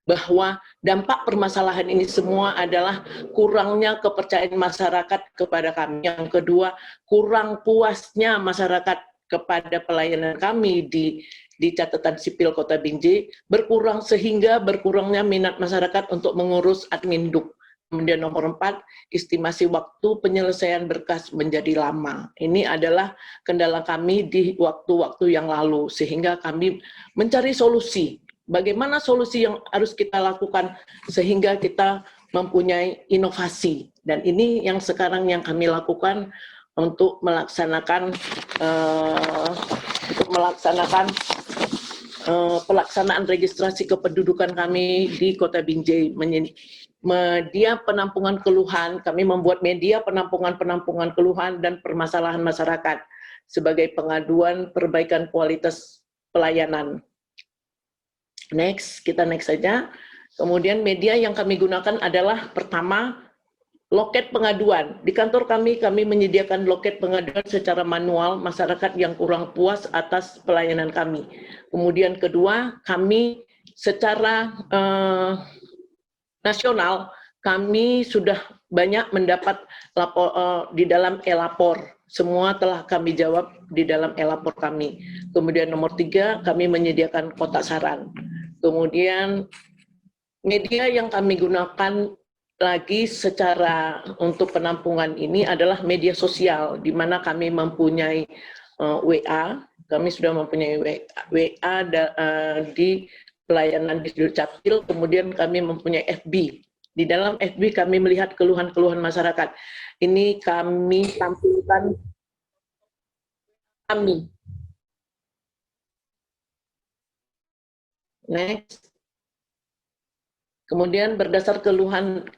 bahwa dampak permasalahan ini semua adalah kurangnya kepercayaan masyarakat kepada kami. Yang kedua, kurang puasnya masyarakat kepada pelayanan kami di catatan sipil Kota Binjai, sehingga berkurangnya minat masyarakat untuk mengurus adminduk. Kemudian nomor 4, estimasi waktu penyelesaian berkas menjadi lama. Ini adalah kendala kami di waktu-waktu yang lalu, sehingga kami mencari solusi. Bagaimana solusi yang harus kita lakukan sehingga kita mempunyai inovasi. Dan ini yang sekarang yang kami lakukan untuk melaksanakan pelaksanaan registrasi kependudukan kami di Kota Binjai. Media penampungan keluhan, kami membuat media penampungan keluhan dan permasalahan masyarakat sebagai pengaduan perbaikan kualitas pelayanan. Kita next saja. Kemudian media yang kami gunakan adalah pertama, loket pengaduan. Di kantor kami menyediakan loket pengaduan secara manual masyarakat yang kurang puas atas pelayanan kami. Kemudian kedua, kami secara nasional, kami sudah banyak mendapat di dalam e-lapor. Semua telah kami jawab di dalam e-lapor kami. Kemudian nomor 3, kami menyediakan kotak saran. Kemudian media yang kami gunakan lagi secara untuk penampungan ini adalah media sosial, di mana kami mempunyai WA, kami sudah mempunyai WA di pelayanan di Dukcapil, kemudian kami mempunyai FB. Di dalam FB kami melihat keluhan-keluhan masyarakat. Ini kami tampilkan kami. Next. Kemudian berdasar keluhan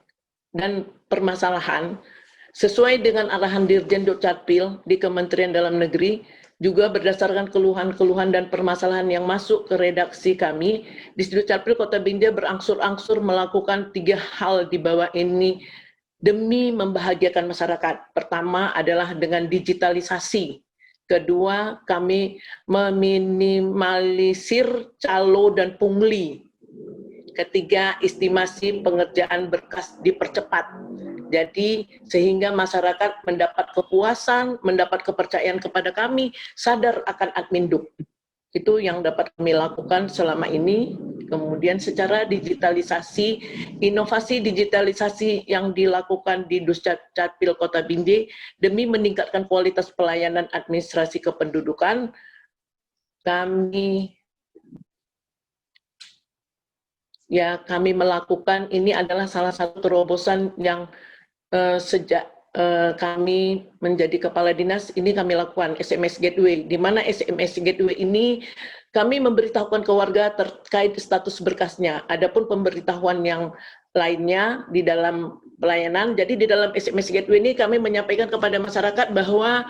dan permasalahan, sesuai dengan arahan Dirjen Dukcapil di Kementerian Dalam Negeri, juga berdasarkan keluhan-keluhan dan permasalahan yang masuk ke redaksi kami, di Dukcapil Kota Binjai berangsur-angsur melakukan 3 hal di bawah ini demi membahagiakan masyarakat. Pertama adalah dengan digitalisasi. Kedua, kami meminimalisir calo dan pungli. Ketiga, estimasi pengerjaan berkas dipercepat. Jadi, sehingga masyarakat mendapat kepuasan, mendapat kepercayaan kepada kami, sadar akan adminduk. Itu yang dapat kami lakukan selama ini. Kemudian secara digitalisasi, inovasi digitalisasi yang dilakukan di Dukcapil Kota Binjai demi meningkatkan kualitas pelayanan administrasi kependudukan, kami melakukan, ini adalah salah satu terobosan yang sejak kami menjadi kepala dinas, ini kami lakukan SMS Gateway, di mana SMS Gateway ini kami memberitahukan ke warga terkait status berkasnya. Adapun pemberitahuan yang lainnya di dalam pelayanan, jadi di dalam SMS Gateway ini kami menyampaikan kepada masyarakat bahwa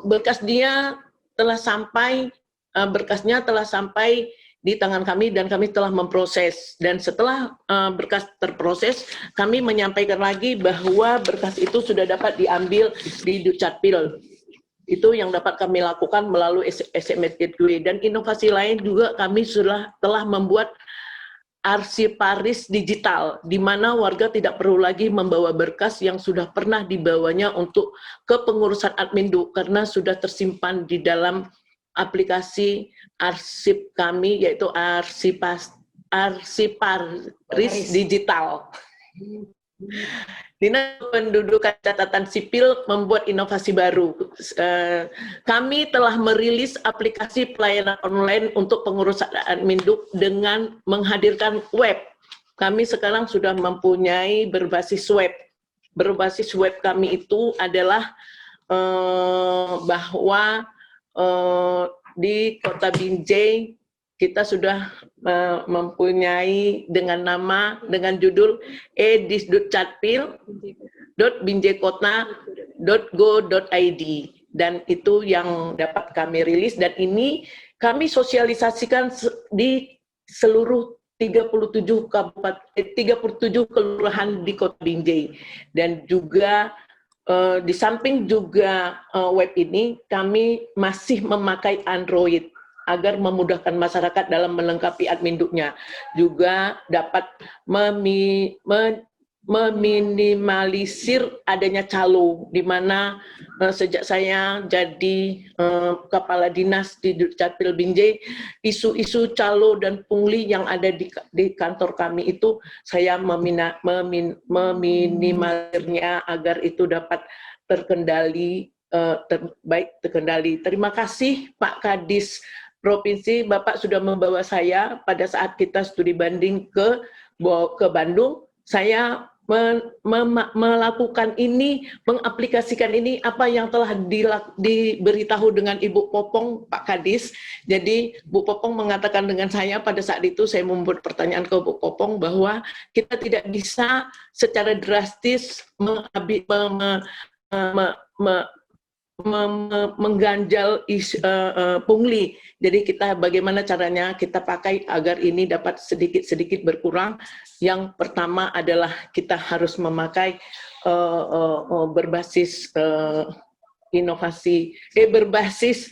berkas dia telah sampai, berkasnya telah sampai di tangan kami dan kami telah memproses. Dan setelah berkas terproses, kami menyampaikan lagi bahwa berkas itu sudah dapat diambil di Dukcapil. Itu yang dapat kami lakukan melalui SMS Gateway. Dan inovasi lain juga kami telah membuat arsiparis digital, di mana warga tidak perlu lagi membawa berkas yang sudah pernah dibawanya untuk kepengurusan adminduk, karena sudah tersimpan di dalam aplikasi arsip kami, yaitu arsiparis digital. Dinas Kependudukan Catatan Sipil membuat inovasi baru. Kami telah merilis aplikasi pelayanan online untuk pengurusan adminduk dengan menghadirkan web. Kami sekarang sudah mempunyai berbasis web. Berbasis web kami itu adalah bahwa di Kota Binjai kita sudah mempunyai dengan judul edis.catpil.binjaikota.go.id, dan itu yang dapat kami rilis, dan ini kami sosialisasikan di seluruh 37 kelurahan di Kota Binjai. Dan juga di samping juga web ini, kami masih memakai Android agar memudahkan masyarakat dalam melengkapi adminduknya. Juga dapat meminimalisir adanya calo, di mana sejak saya jadi kepala dinas di Dukcapil Binjai, isu-isu calo dan pungli yang ada di kantor kami itu saya meminimalisirnya agar itu dapat terkendali, terkendali. Terima kasih Pak Kadis Provinsi, Bapak sudah membawa saya pada saat kita studi banding ke Bandung. Saya melakukan ini, mengaplikasikan ini apa yang telah diberitahu dengan Ibu Popong, Pak Kadis. Jadi Bu Popong mengatakan dengan saya pada saat itu, saya membuat pertanyaan ke Bu Popong bahwa kita tidak bisa secara drastis mengganjal pungli. Jadi kita bagaimana caranya kita pakai agar ini dapat sedikit-sedikit berkurang. Yang pertama adalah kita harus memakai berbasis inovasi, berbasis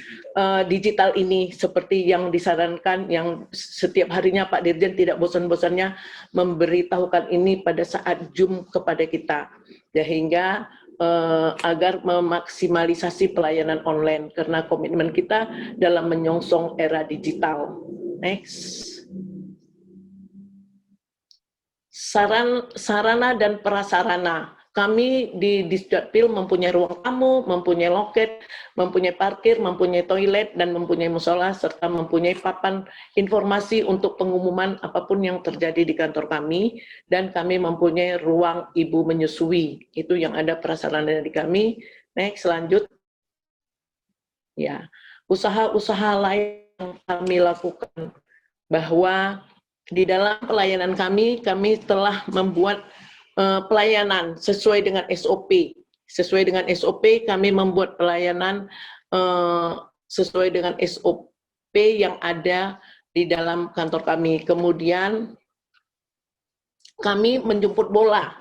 digital ini, seperti yang disarankan, yang setiap harinya Pak Dirjen tidak bosan-bosannya memberitahukan ini pada saat Zoom kepada kita, sehingga agar memaksimalisasi pelayanan online, karena komitmen kita dalam menyongsong era digital. Next. Sarana dan prasarana. Kami di Disdukcapil mempunyai ruang tamu, mempunyai loket, mempunyai parkir, mempunyai toilet, dan mempunyai musola, serta mempunyai papan informasi untuk pengumuman apapun yang terjadi di kantor kami, dan kami mempunyai ruang ibu menyusui. Itu yang ada prasarana di kami. Next, lanjut. Ya, usaha-usaha lain yang kami lakukan, bahwa di dalam pelayanan kami telah membuat pelayanan sesuai dengan SOP. Sesuai dengan SOP, kami membuat pelayanan sesuai dengan SOP yang ada di dalam kantor kami. Kemudian kami menjemput bola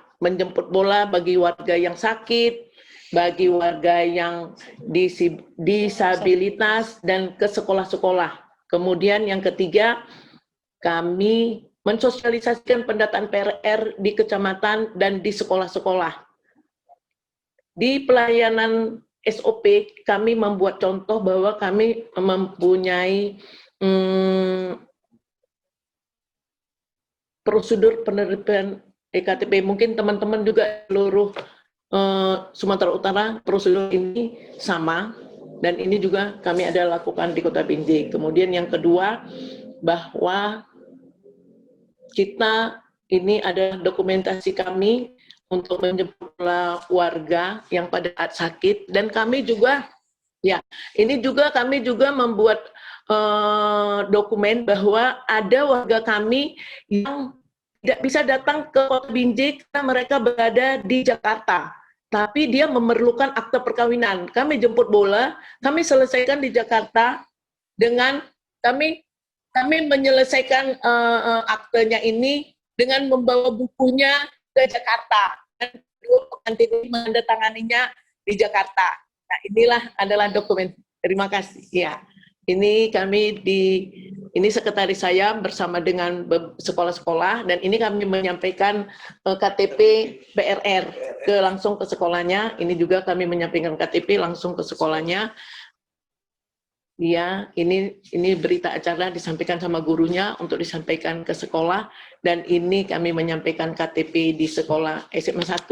bagi warga yang sakit, bagi warga yang disabilitas, dan ke sekolah-sekolah. Kemudian yang ketiga, kami mensosialisasikan pendataan PRR di kecamatan dan di sekolah-sekolah. Di pelayanan SOP, kami membuat contoh bahwa kami mempunyai prosedur penerimaan EKTP. Mungkin teman-teman juga seluruh Sumatera Utara prosedur ini sama, dan ini juga kami ada lakukan di Kota Binjai. Kemudian yang kedua, bahwa kita ini ada dokumentasi kami untuk menjemput warga yang pada saat sakit, dan kami juga, ya, ini juga kami juga membuat dokumen bahwa ada warga kami yang tidak bisa datang ke Kota Binjai karena mereka berada di Jakarta, tapi dia memerlukan akte perkawinan. Kami jemput bola, kami selesaikan di Jakarta dengan kami menyelesaikan aktenya ini dengan membawa bukunya ke Jakarta, dan pengantin menandatanganinya di Jakarta. Nah, inilah adalah dokumen. Terima kasih. Ya, ini kami ini sekretaris saya bersama dengan sekolah-sekolah, dan ini kami menyampaikan KTP PRR langsung ke sekolahnya. Ini juga kami menyampaikan KTP langsung ke sekolahnya. Ya, ini berita acara disampaikan sama gurunya untuk disampaikan ke sekolah, dan ini kami menyampaikan KTP di sekolah SMA 1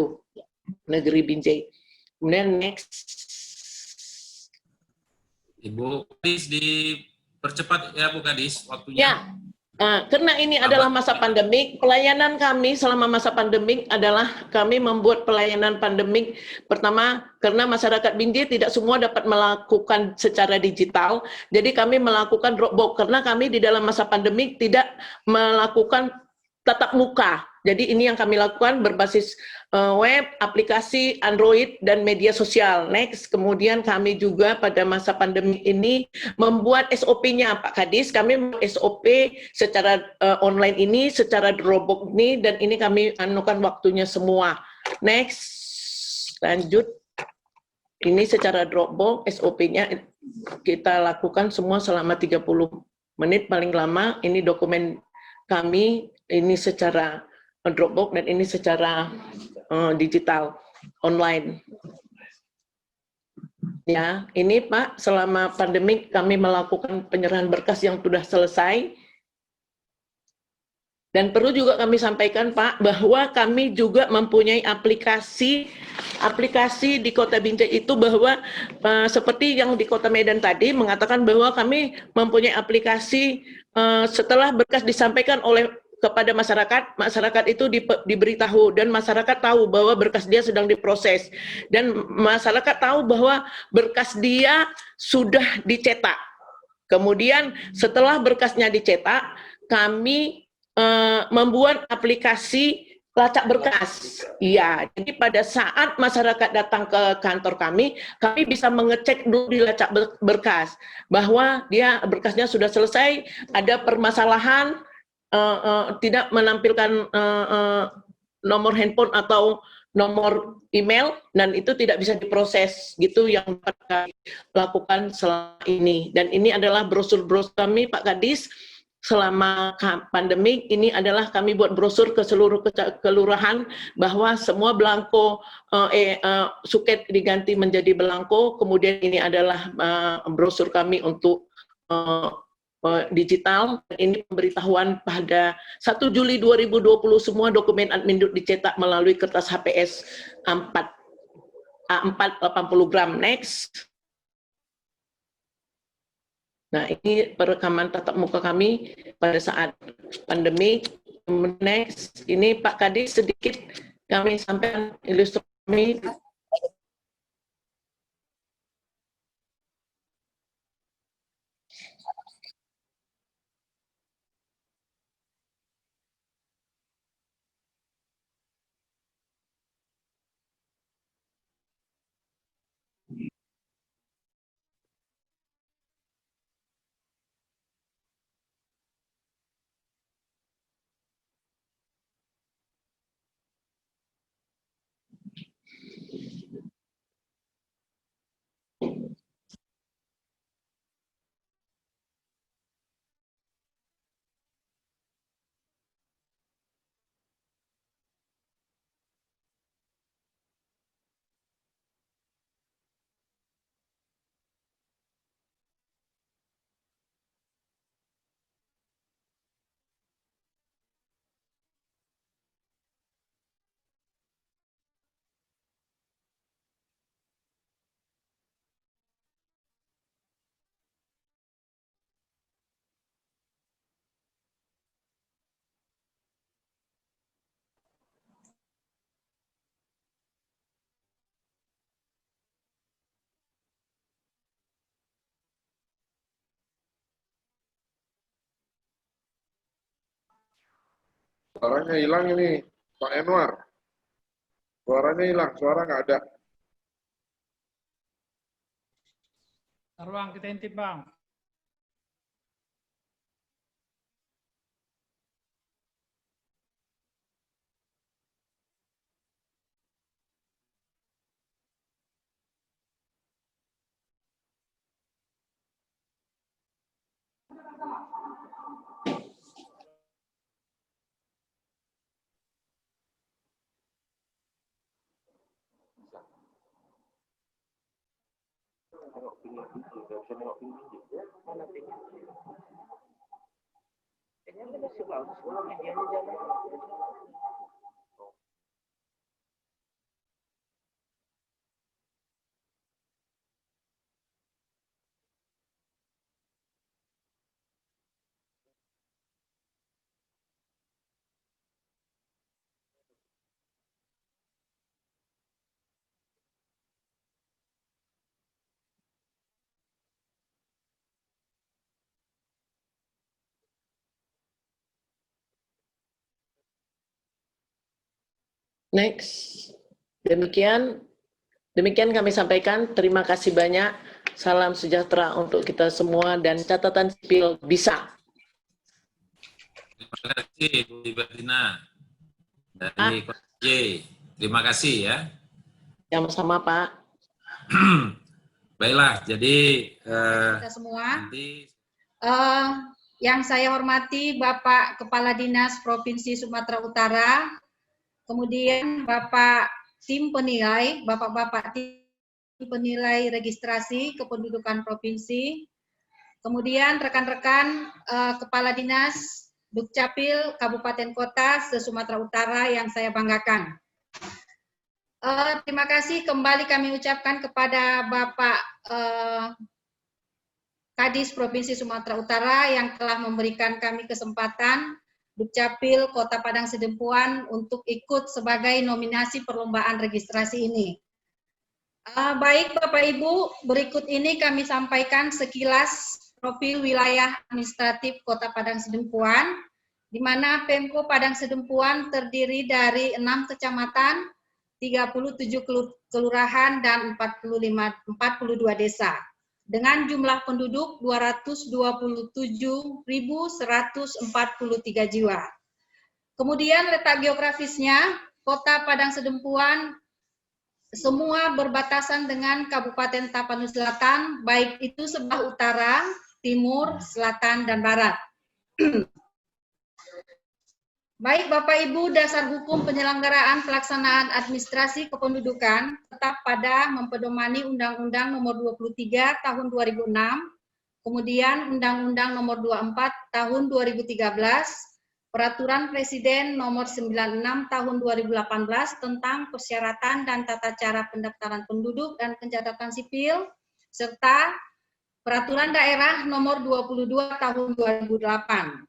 Negeri Binjai. Kemudian next. Ibu Kadis, dipercepat ya Bu Kadis waktunya. Ya, Karena ini adalah masa pandemik, pelayanan kami selama masa pandemik adalah kami membuat pelayanan pandemik pertama karena masyarakat Binjai tidak semua dapat melakukan secara digital, jadi kami melakukan Dropbox karena kami di dalam masa pandemik tidak melakukan tatap muka. Jadi ini yang kami lakukan berbasis web, aplikasi, Android, dan media sosial. Next, kemudian kami juga pada masa pandemi ini membuat SOP-nya, Pak Kadis. Kami membuat SOP secara online ini, secara Dropbox ini, dan ini kami anukan waktunya semua. Next, lanjut. Ini secara Dropbox, SOP-nya kita lakukan semua selama 30 menit paling lama. Ini dokumen kami, ini secara Dropbox dan ini secara digital online. Ya, ini Pak, selama pandemik kami melakukan penyerahan berkas yang sudah selesai. Dan perlu juga kami sampaikan Pak, bahwa kami juga mempunyai aplikasi di Kota Binjai itu bahwa seperti yang di Kota Medan tadi mengatakan bahwa kami mempunyai aplikasi setelah berkas disampaikan kepada masyarakat, masyarakat itu diberitahu dan masyarakat tahu bahwa berkas dia sedang diproses dan masyarakat tahu bahwa berkas dia sudah dicetak. Kemudian setelah berkasnya dicetak, kami membuat aplikasi lacak berkas. Iya, jadi pada saat masyarakat datang ke kantor kami bisa mengecek dulu di lacak berkas bahwa dia berkasnya sudah selesai, ada permasalahan, tidak menampilkan nomor handphone atau nomor email dan itu tidak bisa diproses gitu yang kami lakukan selama ini. Dan ini adalah brosur-brosur kami Pak Kadis selama pandemik. Ini adalah kami buat brosur ke seluruh kelurahan bahwa semua belangko suket diganti menjadi belangko. Kemudian ini adalah brosur kami untuk digital. Ini pemberitahuan pada 1 Juli 2020 semua dokumen Adminduk dicetak melalui kertas HPS A4 80 gram. Next. Nah, ini perekaman tatap muka kami pada saat pandemi. Next, ini Pak Kadis sedikit kami sampaikan ilustrasi kami. Suaranya hilang ini, Pak Enwar. Suaranya hilang, suara nggak ada. Bang, kita intip Bang. Next. Demikian kami sampaikan. Terima kasih banyak. Salam sejahtera untuk kita semua dan catatan sipil bisa. Terima kasih Bu Ibertina dari J. Terima kasih ya. Sama-sama Pak. Baiklah, jadi Kita semua. nanti Yang saya hormati Bapak Kepala Dinas Provinsi Sumatera Utara, kemudian Bapak tim penilai, Bapak-Bapak tim penilai registrasi kependudukan provinsi, kemudian rekan-rekan Kepala Dinas Dukcapil Kabupaten Kota se-Sumatera Utara yang saya banggakan. Terima kasih kembali kami ucapkan kepada Bapak Kadis Provinsi Sumatera Utara yang telah memberikan kami kesempatan Dukcapil Kota Padang Sidempuan untuk ikut sebagai nominasi perlombaan registrasi ini. Baik Bapak Ibu, berikut ini kami sampaikan sekilas profil wilayah administratif Kota Padang Sidempuan, di mana Pemko Padang Sidempuan terdiri dari 6 kecamatan, 37 kelurahan, dan 42 desa. Dengan jumlah penduduk 227.143 jiwa. Kemudian letak geografisnya, Kota Padang Sidempuan semua berbatasan dengan Kabupaten Tapanuli Selatan, baik itu sebelah utara, timur, selatan, dan barat. Baik Bapak Ibu, dasar hukum penyelenggaraan pelaksanaan administrasi kependudukan tetap pada mempedomani Undang-Undang Nomor 23 Tahun 2006, kemudian Undang-Undang Nomor 24 Tahun 2013, Peraturan Presiden Nomor 96 Tahun 2018 tentang persyaratan dan tata cara pendaftaran penduduk dan pencatatan sipil, serta Peraturan Daerah Nomor 22 Tahun 2008.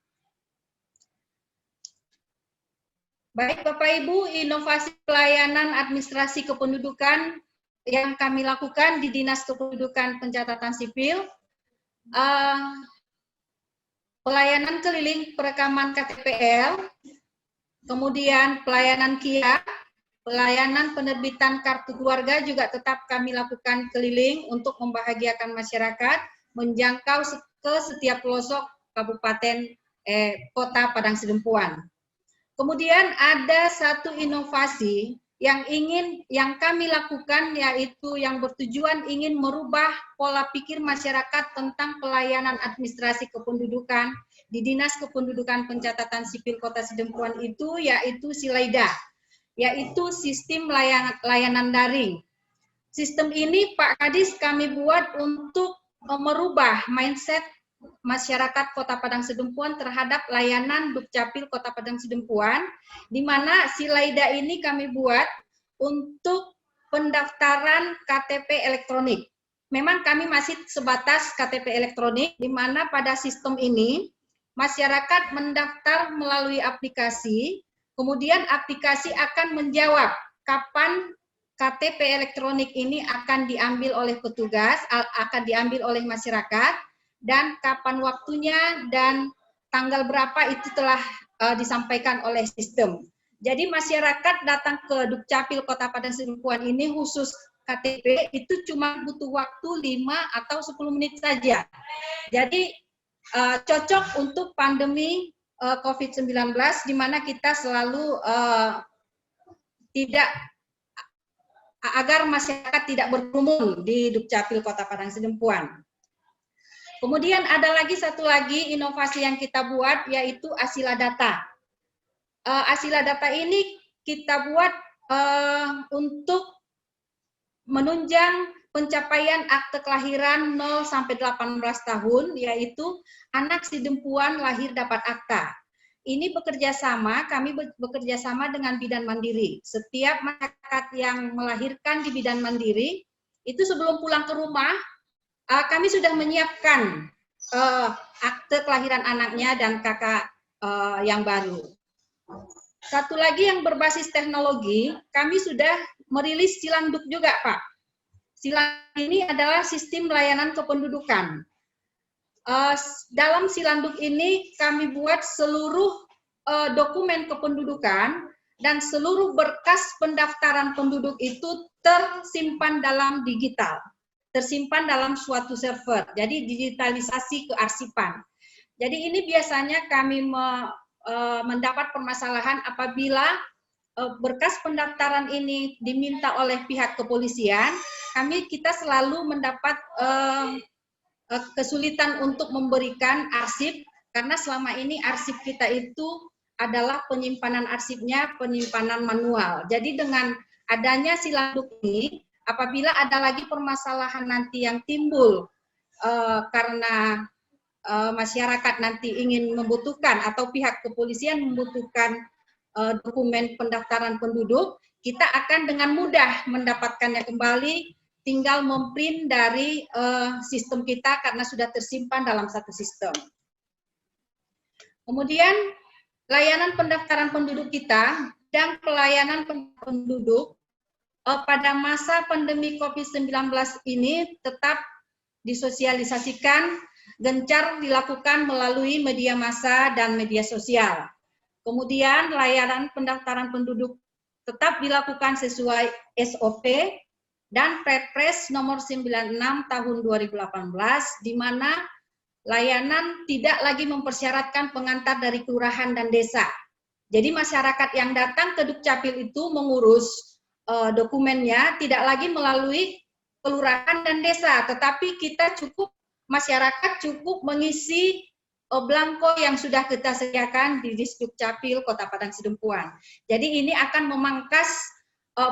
Baik Bapak Ibu, inovasi pelayanan administrasi kependudukan yang kami lakukan di Dinas Kependudukan Pencatatan Sipil, pelayanan keliling perekaman KTPL, kemudian pelayanan KIA, pelayanan penerbitan kartu keluarga juga tetap kami lakukan keliling untuk membahagiakan masyarakat, menjangkau ke setiap pelosok Kabupaten Kota Padang Sidempuan. Kemudian ada satu inovasi yang kami lakukan, yaitu yang bertujuan ingin merubah pola pikir masyarakat tentang pelayanan administrasi kependudukan di Dinas Kependudukan Pencatatan Sipil Kota Sidempuan itu, yaitu SILAIDA, yaitu sistem layanan daring. Sistem ini Pak Kadis kami buat untuk merubah mindset masyarakat Kota Padang Sidempuan terhadap layanan Dukcapil Kota Padang Sidempuan, di mana SILAIDA ini kami buat untuk pendaftaran KTP elektronik. Memang kami masih sebatas KTP elektronik, di mana pada sistem ini masyarakat mendaftar melalui aplikasi, kemudian aplikasi akan menjawab kapan KTP elektronik ini akan diambil oleh petugas, akan diambil oleh masyarakat, dan kapan waktunya dan tanggal berapa itu telah disampaikan oleh sistem. Jadi masyarakat datang ke Dukcapil Kota Padang Sidempuan ini khusus KTP itu cuma butuh waktu 5 atau 10 menit saja. Jadi cocok untuk pandemi COVID-19 di mana kita selalu agar masyarakat tidak berkerumun di Dukcapil Kota Padang Sidempuan. Kemudian ada satu lagi inovasi yang kita buat, yaitu Asila Data. Asila Data ini kita buat untuk menunjang pencapaian akte kelahiran 0 sampai 18 tahun, yaitu anak Sidempuan lahir dapat akta. Ini kami bekerja sama dengan Bidan Mandiri. Setiap masyarakat yang melahirkan di Bidan Mandiri, itu sebelum pulang ke rumah, kami sudah menyiapkan akte kelahiran anaknya dan kakak yang baru. Satu lagi yang berbasis teknologi, kami sudah merilis Silanduk juga, Pak. Silanduk ini adalah sistem layanan kependudukan. Dalam Silanduk ini kami buat seluruh dokumen kependudukan dan seluruh berkas pendaftaran penduduk itu tersimpan dalam digital, tersimpan dalam suatu server. Jadi digitalisasi kearsipan. Jadi ini biasanya kami mendapat permasalahan apabila berkas pendaftaran ini diminta oleh pihak kepolisian, kita selalu mendapat kesulitan untuk memberikan arsip, karena selama ini arsip kita itu adalah penyimpanan arsipnya penyimpanan manual. Jadi dengan adanya Silanduk ini, apabila ada lagi permasalahan nanti yang timbul karena masyarakat nanti ingin membutuhkan atau pihak kepolisian membutuhkan dokumen pendaftaran penduduk, kita akan dengan mudah mendapatkannya kembali, tinggal memprint dari sistem kita karena sudah tersimpan dalam satu sistem. Kemudian layanan pendaftaran penduduk kita dan pelayanan penduduk pada masa pandemi COVID-19 ini tetap disosialisasikan, gencar dilakukan melalui media massa dan media sosial. Kemudian layanan pendaftaran penduduk tetap dilakukan sesuai SOP dan Perpres nomor 96 tahun 2018, di mana layanan tidak lagi mempersyaratkan pengantar dari kelurahan dan desa. Jadi masyarakat yang datang ke Dukcapil itu mengurus dokumennya tidak lagi melalui kelurahan dan desa, tetapi masyarakat cukup mengisi blanko yang sudah kita sediakan di Disdukcapil Kota Padang Sidempuan. Jadi ini akan memangkas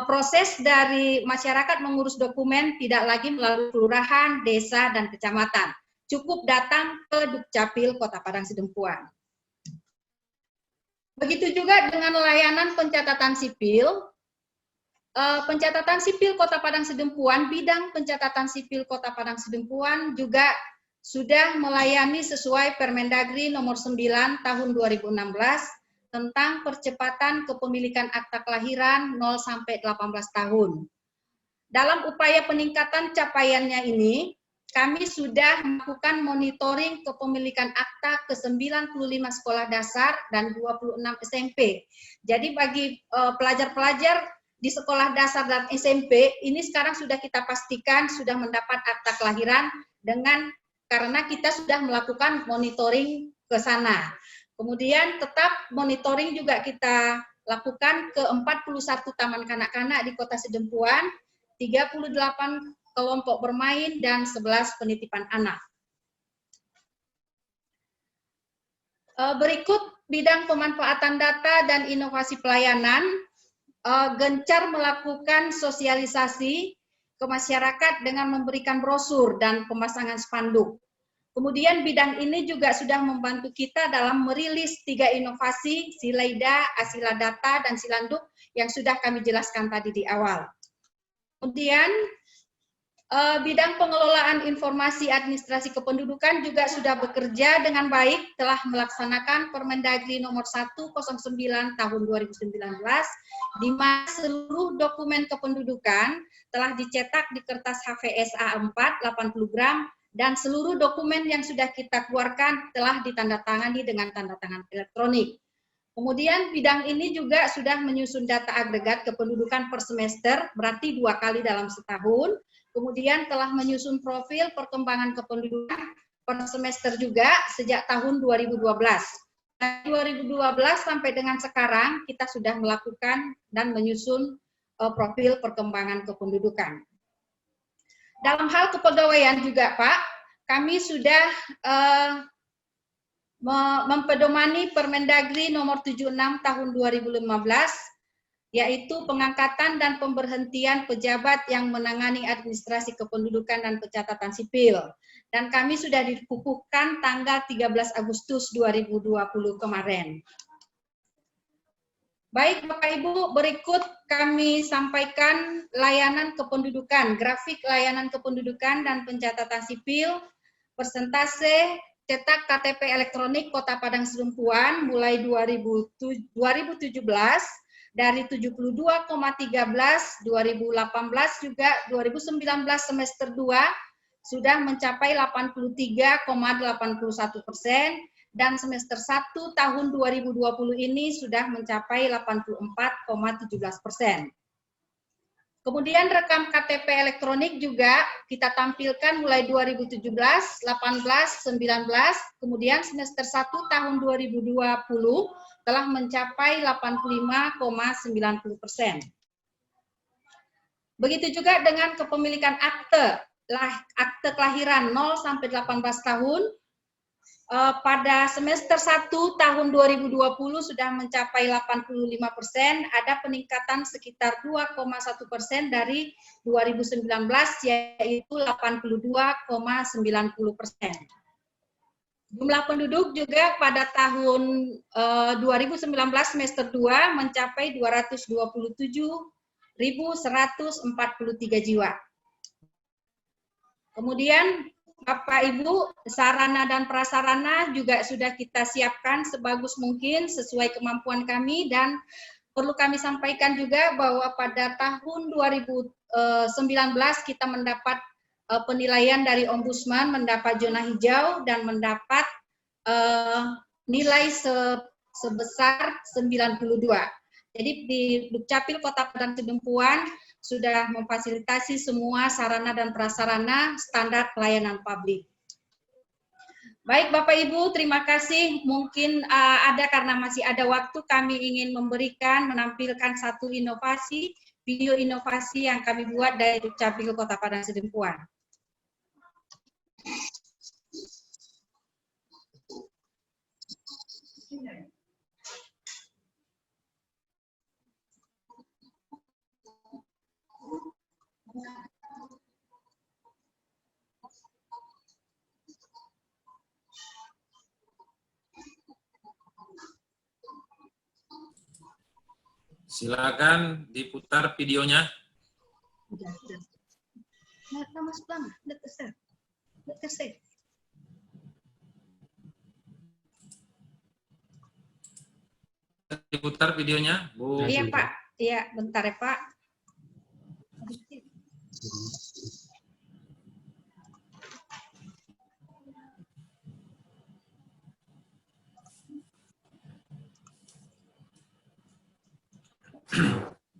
proses dari masyarakat mengurus dokumen tidak lagi melalui kelurahan, desa, dan kecamatan. Cukup datang ke Dukcapil Kota Padang Sidempuan. Begitu juga dengan layanan pencatatan sipil. Pencatatan sipil Kota Padang Sidempuan, bidang pencatatan sipil Kota Padang Sidempuan juga sudah melayani sesuai Permendagri nomor 9 tahun 2016 tentang percepatan kepemilikan akta kelahiran 0 sampai 18 tahun. Dalam upaya peningkatan capaiannya ini, kami sudah melakukan monitoring kepemilikan akta ke 95 sekolah dasar dan 26 SMP. Jadi bagi pelajar-pelajar di sekolah dasar dan SMP, ini sekarang sudah kita pastikan sudah mendapat akta kelahiran karena kita sudah melakukan monitoring ke sana. Kemudian tetap monitoring juga kita lakukan ke 41 taman kanak-kanak di Kota Sidempuan, 38 kelompok bermain, dan 11 penitipan anak. Berikut bidang pemanfaatan data dan inovasi pelayanan, gencar melakukan sosialisasi ke masyarakat dengan memberikan brosur dan pemasangan spanduk. Kemudian bidang ini juga sudah membantu kita dalam merilis 3 inovasi, Silaida, Asila Data, dan Silanduk yang sudah kami jelaskan tadi di awal. Kemudian bidang pengelolaan informasi administrasi kependudukan juga sudah bekerja dengan baik, telah melaksanakan Permendagri nomor 109 tahun 2019, di mana seluruh dokumen kependudukan telah dicetak di kertas HVS A4 80 gram, dan seluruh dokumen yang sudah kita keluarkan telah ditandatangani dengan tanda tangan elektronik. Kemudian bidang ini juga sudah menyusun data agregat kependudukan per semester, berarti 2 kali dalam setahun. Kemudian telah menyusun profil perkembangan kependudukan per semester juga sejak tahun 2012. Dari 2012 sampai dengan sekarang kita sudah melakukan dan menyusun profil perkembangan kependudukan. Dalam hal kepegawaian juga Pak, kami sudah mempedomani Permendagri nomor 76 tahun 2015, yaitu pengangkatan dan pemberhentian pejabat yang menangani administrasi kependudukan dan pencatatan sipil. Dan kami sudah dikukuhkan tanggal 13 Agustus 2020 kemarin. Baik Bapak Ibu, berikut kami sampaikan layanan kependudukan, grafik layanan kependudukan dan pencatatan sipil, persentase cetak KTP elektronik Kota Padang Sidempuan mulai 2017 dari 72,13, 2018 juga 2019 semester 2 sudah mencapai 83,81%, dan semester 1 tahun 2020 ini sudah mencapai 84,17%. Kemudian rekam KTP elektronik juga kita tampilkan mulai 2017, 18, 19, kemudian semester 1 tahun 2020 telah mencapai 85,90%. Begitu juga dengan kepemilikan akte kelahiran 0 sampai 18 tahun. Pada semester 1 tahun 2020 sudah mencapai 85%, ada peningkatan sekitar 2,1% dari 2019 yaitu 82,90%. Jumlah penduduk juga pada tahun 2019 semester 2 mencapai 227.143 jiwa. Kemudian Bapak Ibu, sarana dan prasarana juga sudah kita siapkan sebagus mungkin sesuai kemampuan kami, dan perlu kami sampaikan juga bahwa pada tahun 2019 kita mendapat penilaian dari Ombudsman, mendapat zona hijau dan mendapat nilai sebesar 92. Jadi di Dukcapil Kota Padang Sidempuan sudah memfasilitasi semua sarana dan prasarana standar pelayanan publik. Baik Bapak Ibu, terima kasih. Mungkin karena masih ada waktu, kami ingin menampilkan satu inovasi, video inovasi yang kami buat dari Dukcapil Kota Padang Sidempuan. Silakan diputar videonya. Diputar videonya, Bu. Iya Pak, iya bentar ya Pak.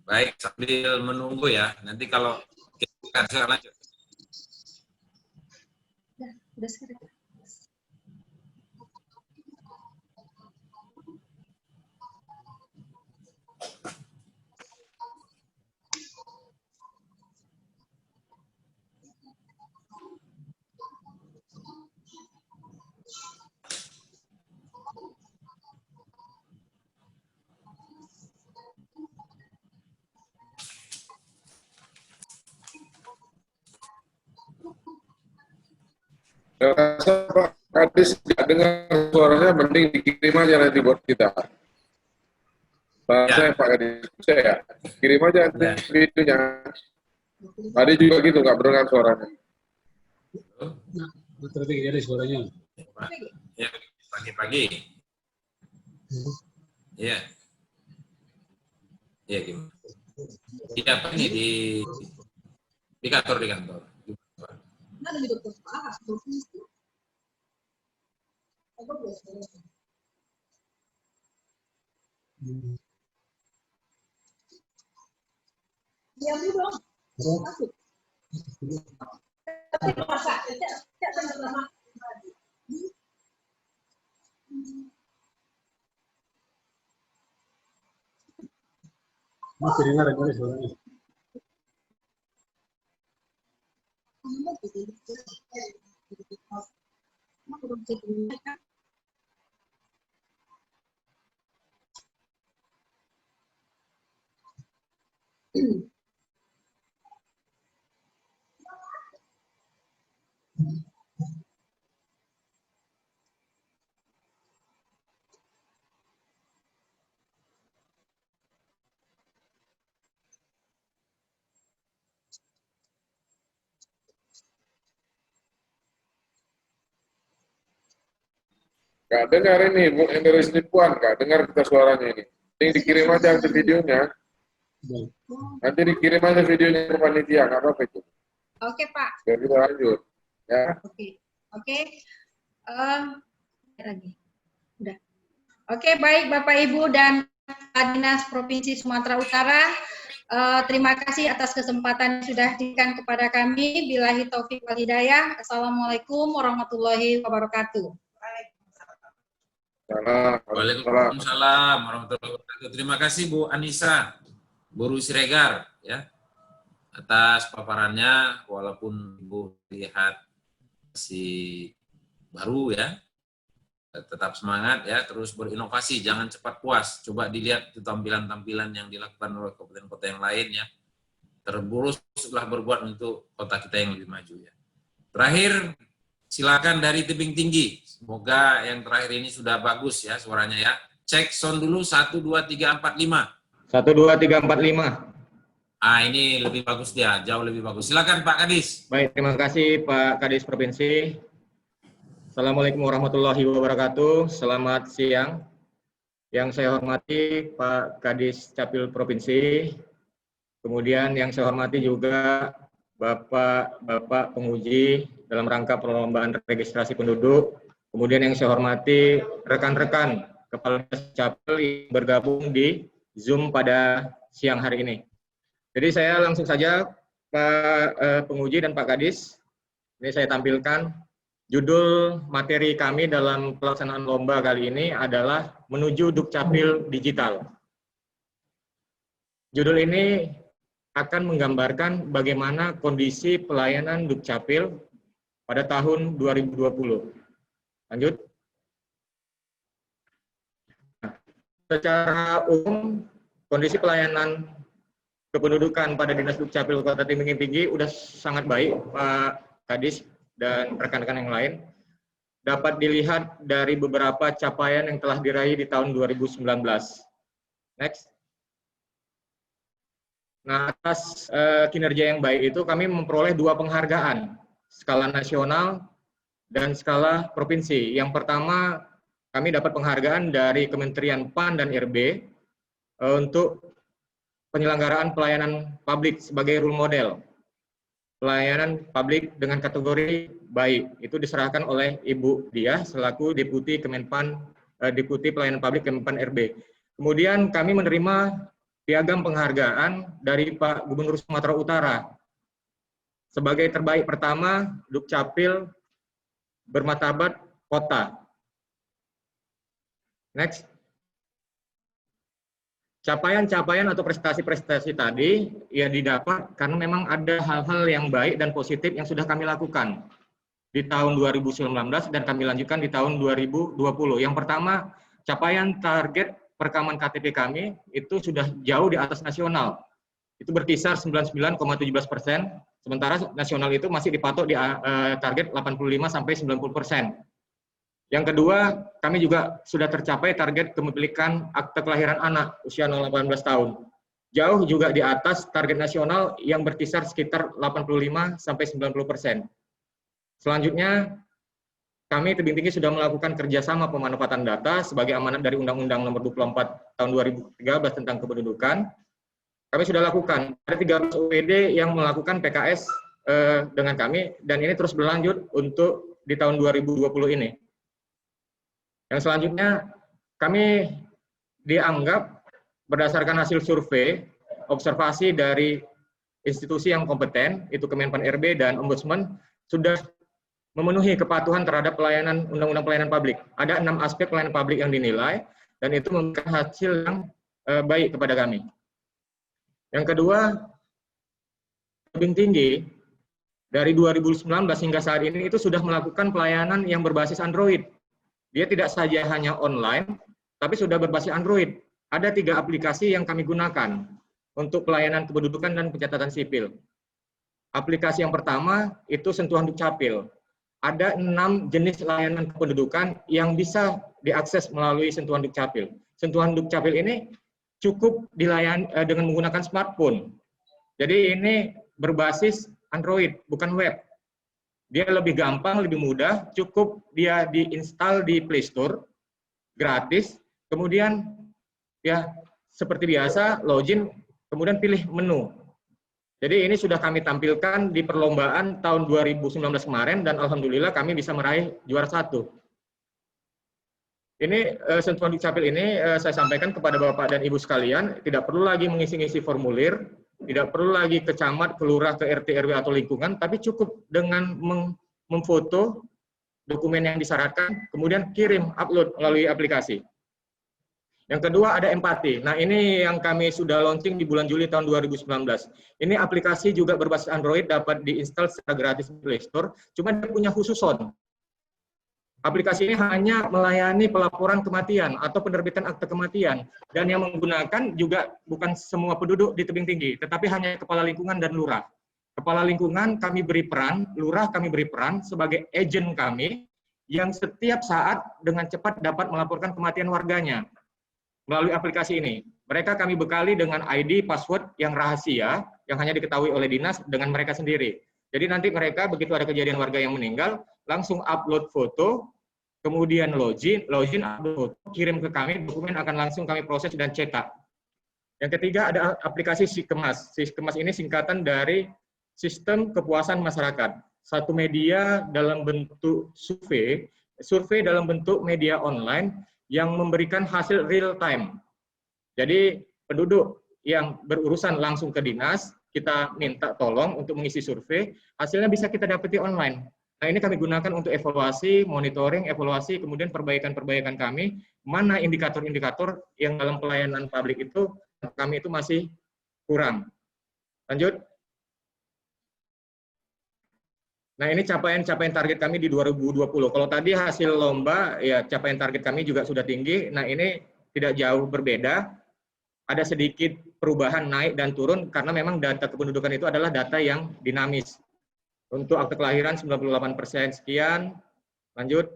Baik, sambil menunggu ya. Nanti kalau kita lanjut. Udah sekarang. Saya rasa Pak Kadis tidak dengar suaranya, mending dikirim aja nanti buat kita. Saya Pak Kadis, saya kirim aja nanti videonya. Tadi juga gitu, nggak berdengar suaranya. Tertik jadi suaranya. Ya, pagi-pagi. Ya. Ya, gimana? Di apa ini di kantor Ya, dong. Masih dengar jadi suaranya. Nggak dengar ini, Bu, yang dari Sidempuan, nggak dengar kita suaranya ini. Ini dikirim aja nanti videonya. Nanti dikirim aja videonya ke panitia, nggak apa-apa itu. Oke Pak. Biar kita lanjut. Ya. Oke. Lagi. Udah. Oke, baik Bapak Ibu dan Dinas Provinsi Sumatera Utara. Terima kasih atas kesempatan yang sudah diberikan kepada kami. Billahi taufiq wal hidayah. Assalamualaikum warahmatullahi wabarakatuh. Waalaikumsalam warahmatullahi wabarakatuh. Terima kasih Bu Anissa, Guru Siregar, ya, atas paparannya. Walaupun Bu lihat masih baru, ya, tetap semangat, ya, terus berinovasi, jangan cepat puas. Coba dilihat tampilan-tampilan yang dilakukan oleh kota-kota yang lain, ya. Terus-telah berbuat untuk kota kita yang lebih maju, ya. Terakhir, silakan dari tebing tinggi. Semoga yang terakhir ini sudah bagus, ya, suaranya, ya. Cek sound dulu 1 2 3 4 5. 1 2 3 4 5. Ah, ini lebih bagus dia, jauh lebih bagus. Silakan Pak Kadis. Baik, terima kasih Pak Kadis Provinsi. Assalamualaikum warahmatullahi wabarakatuh. Selamat siang. Yang saya hormati Pak Kadis Capil Provinsi. Kemudian yang saya hormati juga Bapak penguji dalam rangka perlombaan registrasi penduduk. Kemudian yang saya hormati rekan-rekan Kepala Capil yang bergabung di Zoom pada siang hari ini. Jadi saya langsung saja Pak penguji dan Pak Kadis. Ini saya tampilkan. Judul materi kami dalam pelaksanaan lomba kali ini adalah menuju Dukcapil Digital. Judul ini akan menggambarkan bagaimana kondisi pelayanan Dukcapil pada tahun 2020. Lanjut. Nah, secara umum, kondisi pelayanan kependudukan pada Dinas Dukcapil Kota Tebing Tinggi sudah sangat baik, Pak Kadis dan rekan-rekan yang lain. Dapat dilihat dari beberapa capaian yang telah diraih di tahun 2019. Next. Nah, atas kinerja yang baik itu kami memperoleh 2 penghargaan, skala nasional dan skala provinsi. Yang pertama, kami dapat penghargaan dari Kementerian PAN dan RB untuk penyelenggaraan pelayanan publik sebagai role model. Pelayanan publik dengan kategori baik, itu diserahkan oleh Ibu Diah selaku Deputi Kemenpan, Deputi Pelayanan Publik Kemenpan RB. Kemudian kami menerima piagam penghargaan dari Pak Gubernur Sumatera Utara sebagai terbaik pertama Dukcapil bermartabat kota. Next. Capaian-capaian atau prestasi-prestasi tadi ya didapat karena memang ada hal-hal yang baik dan positif yang sudah kami lakukan di tahun 2019 dan kami lanjutkan di tahun 2020. Yang pertama, capaian target perekaman KTP kami itu sudah jauh di atas nasional. Itu berkisar 99,17%, sementara nasional itu masih dipatok di target 85-90%. Yang kedua, kami juga sudah tercapai target kepemilikan akte kelahiran anak usia 0-18 tahun. Jauh juga di atas target nasional yang berkisar sekitar 85-90%. Selanjutnya, kami Tebing Tinggi sudah melakukan kerjasama pemanfaatan data sebagai amanat dari Undang-Undang Nomor 24 Tahun 2013 tentang Kependudukan. Kami sudah lakukan, ada 13 UPD yang melakukan PKS dengan kami, dan ini terus berlanjut untuk di tahun 2020 ini. Yang selanjutnya, kami dianggap berdasarkan hasil survei, observasi dari institusi yang kompeten, itu Kemenpan RB dan Ombudsman, sudah memenuhi kepatuhan terhadap pelayanan Undang-Undang Pelayanan Publik. Ada 6 aspek pelayanan publik yang dinilai, dan itu memberikan hasil yang baik kepada kami. Yang kedua, Tebing Tinggi, dari 2019 hingga saat ini itu sudah melakukan pelayanan yang berbasis Android. Dia tidak saja hanya online, tapi sudah berbasis Android. Ada 3 aplikasi yang kami gunakan untuk pelayanan kependudukan dan pencatatan sipil. Aplikasi yang pertama itu Sentuhan Dukcapil. Ada 6 jenis layanan kependudukan yang bisa diakses melalui Sentuhan Dukcapil. Sentuhan Dukcapil ini cukup dilayani dengan menggunakan smartphone. Jadi ini berbasis Android, bukan web. Dia lebih gampang, lebih mudah, cukup dia diinstal di Play Store, gratis, kemudian ya seperti biasa, login, kemudian pilih menu. Jadi ini sudah kami tampilkan di perlombaan tahun 2019 kemarin, dan alhamdulillah kami bisa meraih juara 1. Ini sentuhan Dukcapil ini saya sampaikan kepada Bapak dan Ibu sekalian, tidak perlu lagi mengisi-ngisi formulir, tidak perlu lagi ke camat, ke lurah, ke RT, RW atau lingkungan, tapi cukup dengan memfoto dokumen yang disyaratkan, kemudian kirim, upload melalui aplikasi. Yang kedua ada empati. Nah ini yang kami sudah launching di bulan Juli tahun 2019. Ini aplikasi juga berbasis Android, dapat diinstal secara gratis di Play Store, cuma dia punya khususon. Aplikasi ini hanya melayani pelaporan kematian atau penerbitan akte kematian, dan yang menggunakan juga bukan semua penduduk di tebing tinggi, tetapi hanya kepala lingkungan dan lurah. Kepala lingkungan kami beri peran, lurah kami beri peran sebagai agen kami yang setiap saat dengan cepat dapat melaporkan kematian warganya melalui aplikasi ini. Mereka kami bekali dengan ID, password yang rahasia, yang hanya diketahui oleh dinas dengan mereka sendiri. Jadi nanti mereka begitu ada kejadian warga yang meninggal, langsung upload foto, kemudian login, upload foto, kirim ke kami, dokumen akan langsung kami proses dan cetak. Yang ketiga ada aplikasi Sikemas. Sikemas ini singkatan dari Sistem Kepuasan Masyarakat. Satu media dalam bentuk survei dalam bentuk media online yang memberikan hasil real time. Jadi penduduk yang berurusan langsung ke dinas, kita minta tolong untuk mengisi survei, hasilnya bisa kita dapati online. Nah ini kami gunakan untuk evaluasi, monitoring, evaluasi, kemudian perbaikan-perbaikan kami, mana indikator-indikator yang dalam pelayanan publik itu, kami itu masih kurang. Lanjut. Nah ini capaian-capaian target kami di 2020. Kalau tadi hasil lomba, ya capaian target kami juga sudah tinggi. Nah ini tidak jauh berbeda. Ada sedikit perubahan naik dan turun karena memang data kependudukan itu adalah data yang dinamis. Untuk akte kelahiran 98% sekian. Lanjut.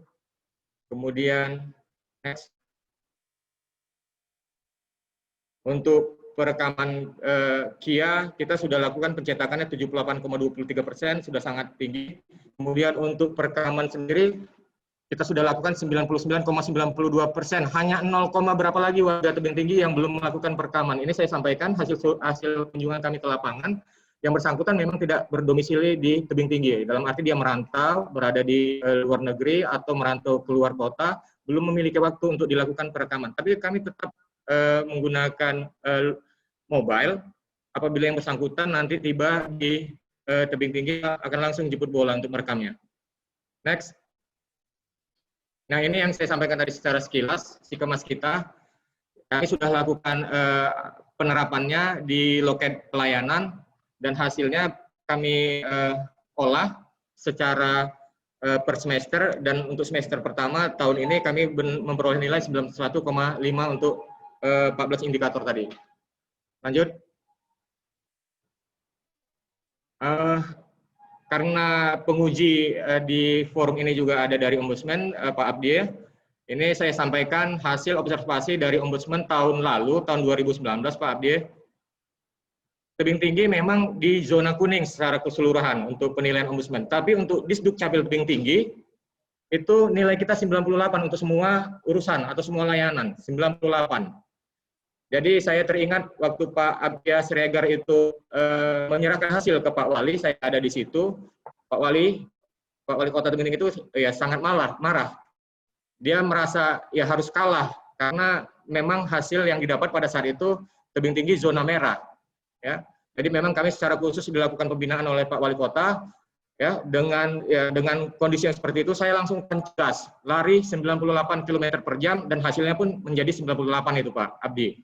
Kemudian next. Untuk perekaman KIA kita sudah lakukan pencetakannya 78,23%, sudah sangat tinggi. Kemudian untuk perekaman sendiri kita sudah lakukan 99,92%, hanya 0, berapa lagi warga tebing tinggi yang belum melakukan perekaman. Ini saya sampaikan hasil kunjungan kami ke lapangan, yang bersangkutan memang tidak berdomisili di tebing tinggi, dalam arti dia merantau, berada di luar negeri atau merantau keluar kota, belum memiliki waktu untuk dilakukan perekaman. Tapi kami tetap menggunakan mobile, apabila yang bersangkutan nanti tiba di tebing tinggi akan langsung jemput bola untuk merekamnya. Next. Nah ini yang saya sampaikan tadi secara sekilas, Sikemas kita. Kami sudah lakukan penerapannya di loket pelayanan dan hasilnya kami olah secara per semester, dan untuk semester pertama tahun ini kami memperoleh nilai 91,5 untuk 14 indikator tadi. Lanjut. Karena penguji di forum ini juga ada dari Ombudsman, Pak Abdi, ini saya sampaikan hasil observasi dari Ombudsman tahun lalu, tahun 2019, Pak Abdi. Tebing tinggi memang di zona kuning secara keseluruhan untuk penilaian Ombudsman. Tapi untuk Disdukcapil tebing tinggi, itu nilai kita 98 untuk semua urusan atau semua layanan, 98. Jadi saya teringat waktu Pak Abdiya Siregar itu menyerahkan hasil ke Pak Wali, saya ada di situ. Pak Wali Kota Tebing Tinggi itu ya sangat marah. Dia merasa ya harus kalah karena memang hasil yang didapat pada saat itu tebing tinggi zona merah. Ya, jadi memang kami secara khusus dilakukan pembinaan oleh Pak Wali Kota. Ya, dengan kondisi yang seperti itu saya langsung gas lari 98 km per jam dan hasilnya pun menjadi 98 itu Pak Abdi.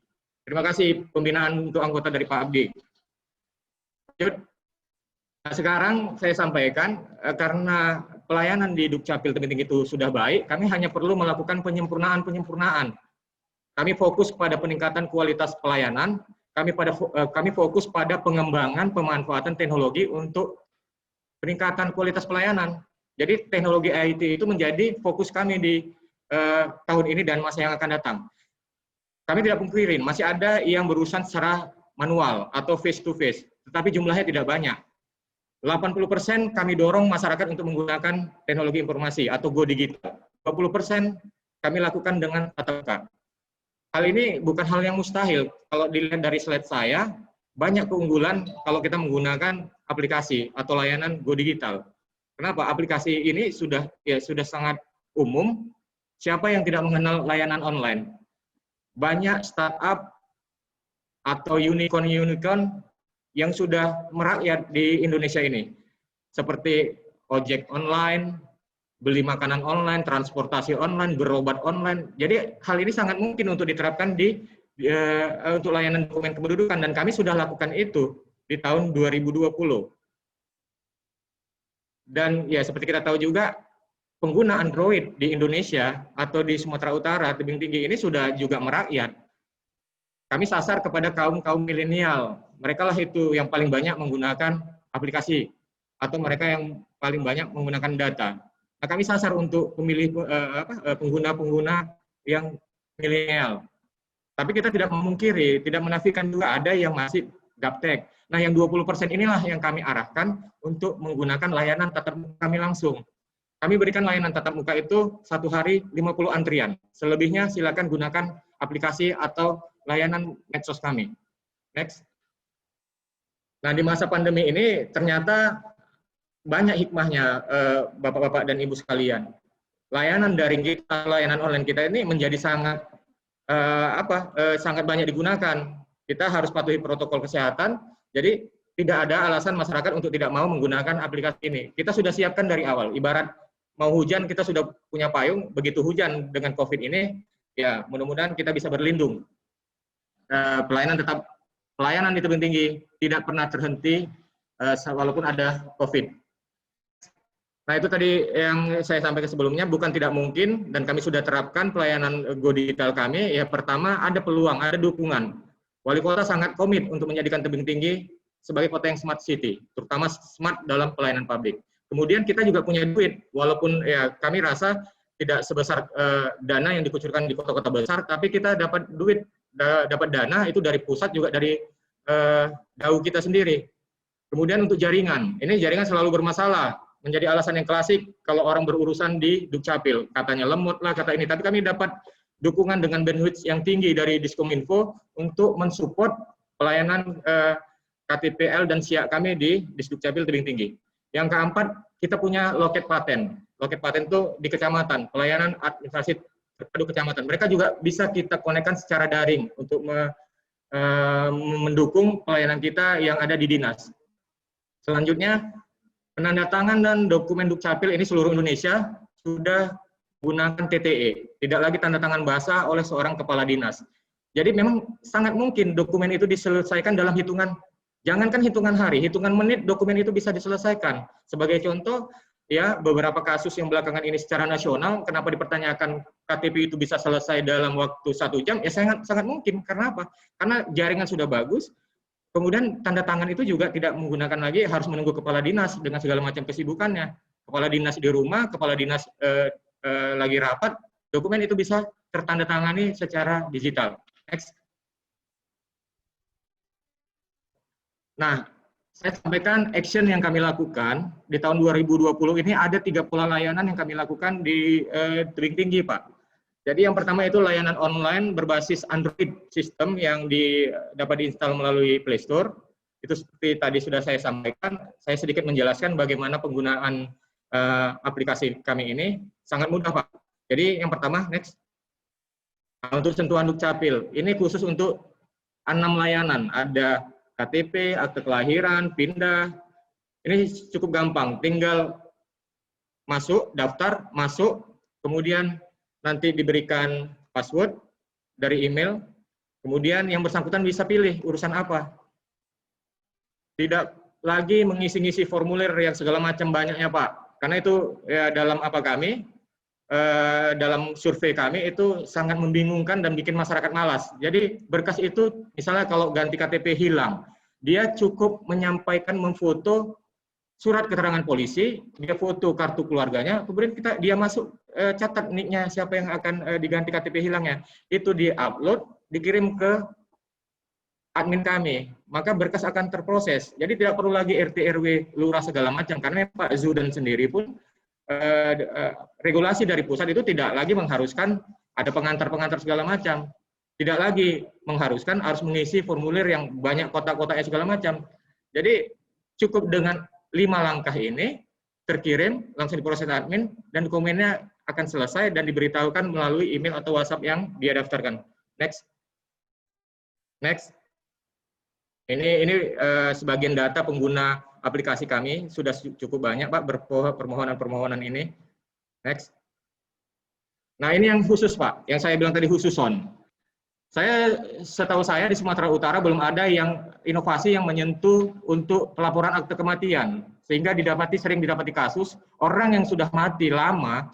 Terima kasih pembinaan untuk anggota dari Pak Abdi. Nah, sekarang saya sampaikan karena pelayanan di Dukcapil tebing tinggi itu sudah baik, kami hanya perlu melakukan penyempurnaan. Kami fokus pada peningkatan kualitas pelayanan, kami fokus pada pengembangan pemanfaatan teknologi untuk peningkatan kualitas pelayanan. Jadi teknologi IT itu menjadi fokus kami di tahun ini dan masa yang akan datang. Kami tidak pungkirin, masih ada yang berurusan secara manual atau face to face, tetapi jumlahnya tidak banyak. 80% kami dorong masyarakat untuk menggunakan teknologi informasi atau go digital. 20% kami lakukan dengan tatap muka. Hal ini bukan hal yang mustahil. Kalau dilihat dari slide saya, banyak keunggulan kalau kita menggunakan aplikasi atau layanan go digital. Kenapa? Aplikasi ini sudah sangat umum, siapa yang tidak mengenal layanan online? Banyak startup atau unicorn yang sudah merakyat di Indonesia ini. Seperti ojek online, beli makanan online, transportasi online, berobat online. Jadi hal ini sangat mungkin untuk diterapkan untuk layanan dokumen kependudukan, dan kami sudah lakukan itu di tahun 2020. Dan ya seperti kita tahu juga, pengguna Android di Indonesia atau di Sumatera Utara, tebing tinggi ini sudah juga merakyat. Kami sasar kepada kaum milenial. Mereka lah itu yang paling banyak menggunakan aplikasi, atau mereka yang paling banyak menggunakan data. Nah, kami sasar untuk pengguna-pengguna yang milenial. Tapi kita tidak memungkiri, tidak menafikan juga ada yang masih gaptek. Nah, yang 20% inilah yang kami arahkan untuk menggunakan layanan tatap muka kami langsung. Kami berikan layanan tatap muka itu 1 hari 50 antrian. Selebihnya silakan gunakan aplikasi atau layanan medsos kami. Next. Nah, di masa pandemi ini ternyata banyak hikmahnya, Bapak-bapak dan Ibu sekalian. Layanan daring kita, layanan online kita ini menjadi sangat sangat banyak digunakan. Kita harus patuhi protokol kesehatan, jadi tidak ada alasan masyarakat untuk tidak mau menggunakan aplikasi ini. Kita sudah siapkan dari awal, ibarat mau hujan kita sudah punya payung, begitu hujan dengan COVID ini, ya mudah-mudahan kita bisa berlindung. Pelayanan di tebing tinggi tidak pernah terhenti walaupun ada COVID. Nah, itu tadi yang saya sampaikan sebelumnya, bukan tidak mungkin, dan kami sudah terapkan pelayanan Go Digital kami. Ya, pertama ada peluang, ada dukungan. Wali kota sangat komit untuk menjadikan tebing tinggi sebagai kota yang smart city, terutama smart dalam pelayanan publik. Kemudian kita juga punya duit, walaupun ya kami rasa tidak sebesar dana yang dikucurkan di kota-kota besar, tapi kita dapat duit, dapat dana itu dari pusat, juga dari DAU kita sendiri. Kemudian untuk jaringan, ini jaringan selalu bermasalah. Menjadi alasan yang klasik kalau orang berurusan di Dukcapil, katanya lemot lah, kata ini. Tapi kami dapat dukungan dengan bandwidth yang tinggi dari Diskominfo untuk mensupport pelayanan KTPL dan SIA kami di Dukcapil tebing tinggi. Yang keempat, kita punya loket paten. Loket paten itu di kecamatan, pelayanan administrasi terpadu kecamatan. Mereka juga bisa kita konekkan secara daring untuk mendukung pelayanan kita yang ada di dinas. Selanjutnya, penandatangan dan dokumen Dukcapil ini seluruh Indonesia sudah gunakan TTE, tidak lagi tanda tangan basah oleh seorang kepala dinas. Jadi memang sangat mungkin dokumen itu diselesaikan dalam hitungan, jangankan hitungan hari, hitungan menit dokumen itu bisa diselesaikan. Sebagai contoh, ya beberapa kasus yang belakangan ini secara nasional, kenapa dipertanyakan KTP itu bisa selesai dalam waktu 1 jam? Ya sangat mungkin. Karena apa? Karena jaringan sudah bagus. Kemudian tanda tangan itu juga tidak menggunakan lagi, harus menunggu kepala dinas dengan segala macam kesibukannya. Kepala dinas di rumah, kepala dinas lagi rapat, dokumen itu bisa tertandatangani secara digital. Next. Nah, saya sampaikan action yang kami lakukan di tahun 2020 ini ada 3 pola layanan yang kami lakukan di tebing tinggi, Pak. Jadi yang pertama itu layanan online berbasis Android system yang dapat diinstal melalui Play Store. Itu seperti tadi sudah saya sampaikan, saya sedikit menjelaskan bagaimana penggunaan aplikasi kami ini sangat mudah, Pak. Jadi yang pertama, next. Untuk sentuhan Dukcapil, ini khusus untuk 6 layanan. Ada KTP, akte kelahiran, pindah. Ini cukup gampang, tinggal masuk, daftar, masuk, kemudian nanti diberikan password dari email, kemudian yang bersangkutan bisa pilih urusan apa. Tidak lagi mengisi-ngisi formulir yang segala macam banyaknya, Pak. Karena itu ya dalam dalam survei kami itu sangat membingungkan dan bikin masyarakat malas. Jadi berkas itu misalnya kalau ganti KTP hilang, dia cukup menyampaikan, memfoto surat keterangan polisi, dia foto kartu keluarganya, kemudian dia masuk catat nicknya siapa yang akan diganti KTP hilangnya, itu di-upload, dikirim ke admin kami, maka berkas akan terproses. Jadi tidak perlu lagi RT RW lurah segala macam, karena Pak Zudan sendiri pun regulasi dari pusat itu tidak lagi mengharuskan ada pengantar-pengantar segala macam, tidak lagi mengharuskan harus mengisi formulir yang banyak kotak-kotaknya segala macam. Jadi cukup dengan 5 langkah ini terkirim langsung diproses admin dan dokumennya akan selesai dan diberitahukan melalui email atau WhatsApp yang dia daftarkan. Next. Next. Ini sebagian data pengguna aplikasi kami sudah cukup banyak, Pak, permohonan-permohonan ini. Next. Nah, ini yang khusus, Pak, yang saya bilang tadi khusus on. Setahu saya di Sumatera Utara belum ada yang inovasi yang menyentuh untuk pelaporan akte kematian, sehingga sering didapati kasus orang yang sudah mati lama,